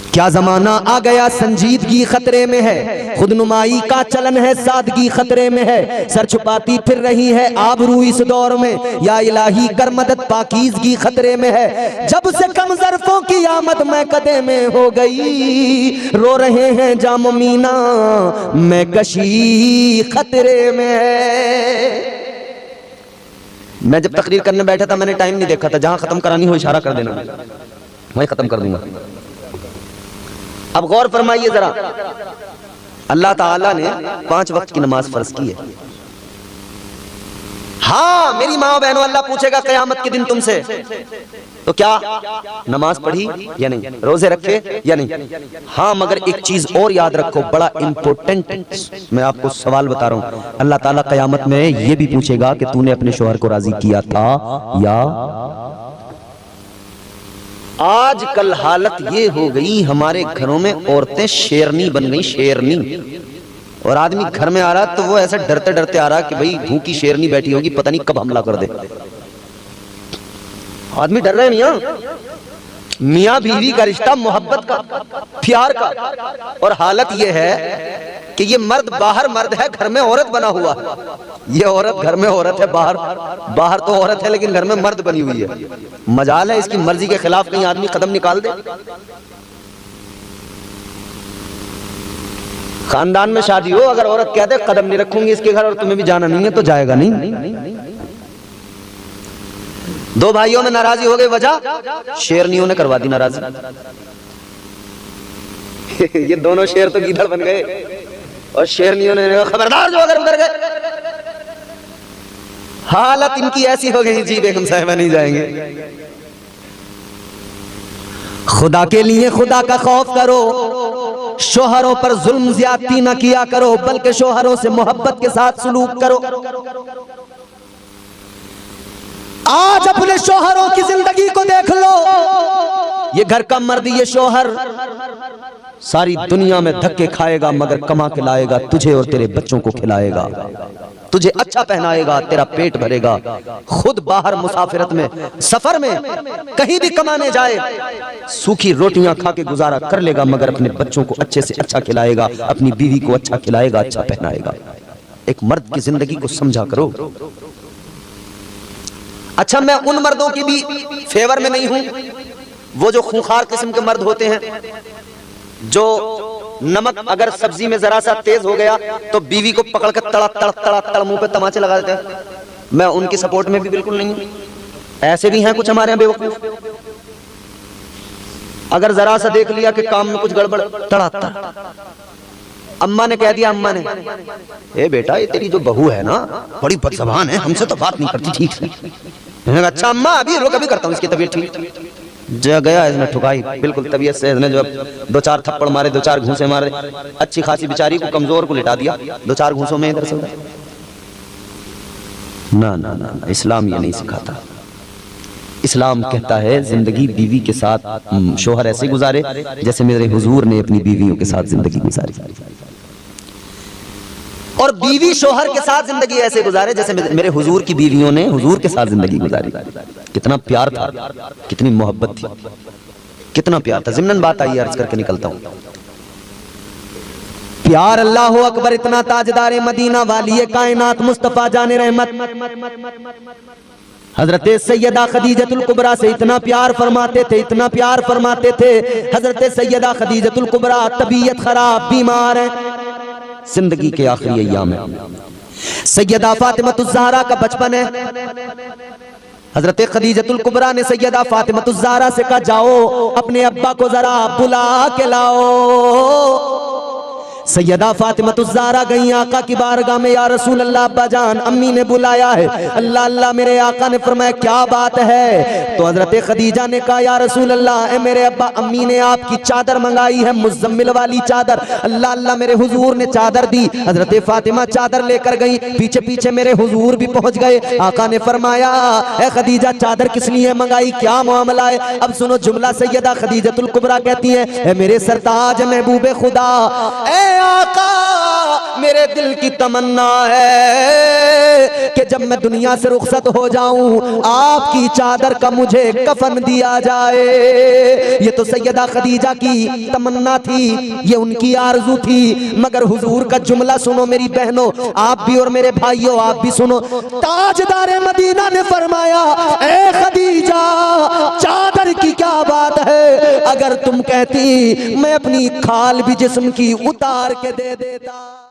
क्या जमाना आ गया, संजीदगी खतरे में है, खुदनुमाई का चलन है, सादगी खतरे में है, सर छुपाती फिर रही है आबरू इस दौर में, या इलाही कर मदद, पाकीज़गी खतरे में है। जब से कम ज़र्फ़ों की आमद मैं कदे में हो गई, रो रहे हैं जाम मीना, मैं कशी खतरे में है। मैं जब तकरीर करने बैठा था मैंने टाइम नहीं देखा था, जहां खत्म करानी हो इशारा कर देना, वहीं खत्म कर दूंगा। अब गौर फरमाइए जरा, अल्लाह ताला ने 5 वक्त की नमाज फर्ज की है। हाँ मेरी माँ बहनों, अल्लाह पूछेगा कयामत के दिन तुमसे, तो क्या नमाज पढ़ी या नहीं, रोजे रखे या नहीं। हाँ मगर एक चीज और याद रखो, बड़ा इंपॉर्टेंट मैं आपको सवाल बता रहा हूं, अल्लाह ताला कयामत में ये भी पूछेगा कि तूने अपने शोहर को राजी किया था या। आजकल हालत ये हो गई हमारे घरों में, औरतें शेरनी बन गई, शेरनी। और आदमी घर में आ रहा तो वो ऐसे डरते डरते आ रहा कि भाई भूखी शेरनी बैठी होगी, पता नहीं कब हमला कर दे। आदमी डर रहे मियां, मियां बीवी का रिश्ता मोहब्बत का, प्यार का, और हालत ये है कि ये मर्द बाहर मर्द है, घर में औरत बना हुआ है। ये औरत घर में औरत है, बाहर तो औरत है लेकिन घर में मर्द बनी हुई है। मजाल है इसकी मर्जी के खिलाफ कहीं आदमी कदम निकाल दे। खानदान में शादी हो, अगर औरत कह दे कदम नहीं रखूंगी इसके घर और तुम्हें भी जाना नहीं है, तो जाएगा नहीं। 2 भाइयों में नाराजगी हो गई, वजह शेरनियों ने करवा दी नाराजगी। ये दोनों शेर तो गीदड़ बन गए, और शेरनियों ने खबरदार जो अगर उधर गए। हालत इनकी ऐसी हो गई, जी बेगम साहिबा नहीं जाएंगे। खुदा के लिए खुदा का खौफ करो, शोहरों पर जुल्म ज्यादती ना किया करो, बल्कि शोहरों से मोहब्बत के साथ सलूक करो। आज अपने शोहरों की जिंदगी को देख लो, ये घर का मर्द, ये शोहर सारी दुनिया में धक्के खाएगा मगर कमा के लाएगा, तुझे और तेरे बच्चों को खिलाएगा, तुझे अच्छा पहनाएगा, तेरा पेट भरेगा, खुद बाहर मुसाफिरत में, सफर में कहीं भी कमाने जाए, सूखी रोटियां खा के गुजारा कर लेगा मगर अपने बच्चों को अच्छे से अच्छा खिलाएगा, अपनी बीवी को अच्छा खिलाएगा, अच्छा पहनाएगा। एक मर्द की जिंदगी को समझा करो। अच्छा मैं उन मर्दों की भी फेवर में नहीं हूं, वो जो खूंखार किस्म के मर्द होते हैं, जो नमक अगर सब्जी में जरा सा तेज हो गया तो बीवी को पकड़ कर तड़ा तड़ा तड़ा तड़ा मुंह पे तमाचे लगा देते हैं। मैं उनकी सपोर्ट में भी बिल्कुल नहीं हूं। ऐसे भी हैं कुछ हमारे यहाँ बेवकूफ। अगर जरा सा देख लिया कि काम में कुछ गड़बड़, तड़ाता। अम्मा ने कह दिया, अम्मा ने, ए बेटा ये तेरी जो बहू है ना बड़ी बदज़बान है, हमसे तो बात नहीं करती ठीक से। मैंने कहा अच्छा अम्मा अभी रुक, अभी करता हूँ, इसकी तबीयत ठीक। जो गया इसने ठुकाई बिल्कुल तबीयत से, इसने जो 2-4 थप्पड़ मारे, 2-4 घूंसे मारे, अच्छी खासी बेचारी को कमजोर को लिटा दिया 2-4 घूंसों में इधर से उधर। ना ना ना ना, इस्लाम ये नहीं सिखाता। इस्लाम कहता है जिंदगी बीवी के साथ शोहर ऐसे गुजारे जैसे मेरे हुजूर ने अपनी बीवियों के साथ जिंदगी गुजारी, और बीवी शोहर के साथ जिंदगी ऐसे गुजारे जैसे मेरे हुजूर की बीवियों ने हुजूर के साथ जिंदगी गुजारी। कितना प्यार था, कितनी मोहब्बत थी, कितना प्यार था। ज़िम्नन बात आई, अर्ज करके निकलता हूं। प्यार अल्लाह अकबर, इतना ताजदार मदीना वाली कायनात मुस्तफा जाने रहमत हजरत सैयदा खदीजतुल कुबरा से इतना प्यार फरमाते थे, इतना प्यार फरमाते थे। हजरत सैयदा खदीजतुल कुबरा तबीयत खराब, बीमार है, जिंदगी के आखिरी अय्याम है। सैयदा फातिमातुज़ ज़हरा का बचपन है। हजरत खदीजतुल कुबरा ने सैयदा फातिमातुज़ ज़हरा से कहा जाओ अपने अब्बा को जरा बुला के लाओ। सैयदा फातिमातुज़ ज़हरा गई आका की बारगाह में, या रसूल अल्लाह अब्बा जान अम्मी ने बुलाया है। अल्लाह अल्लाह, मेरे आका ने फरमाया क्या बात है? तो हजरत खदीजा ने कहा या रसूल अल्लाह, ए मेरे अब्बा अम्मी ने आपकी चादर मंगाई है, मुज़म्मिल वाली चादर। अल्लाह अल्लाह, मेरे हुजूर ने चादर दी। हजरत फातिमा चादर लेकर गई, पीछे पीछे मेरे हुजूर भी पहुंच गए। आका ने फरमाया ए खदीजा चादर किस लिए मंगाई, क्या मामला है? अब सुनो जुमला। सैयदा खदीजतुल कुबरा कहती है, ए मेरे सरताज महबूबे खुदा, ए आका मेरे दिल की तमन्ना है कि जब मैं दुनिया से रुखसत हो जाऊं आपकी चादर का मुझे कफन दिया जाए। ये तो सैयदा खदीजा की तमन्ना थी, ये उनकी आरज़ू थी। मगर हुजूर का जुमला सुनो मेरी बहनों, आप भी और मेरे भाइयों आप भी सुनो। ताजदार मदीना ने फरमाया ए खदीजा चादर की क्या बात है, अगर तुम कहती मैं अपनी खाल भी जिस्म की उतार के दे देता।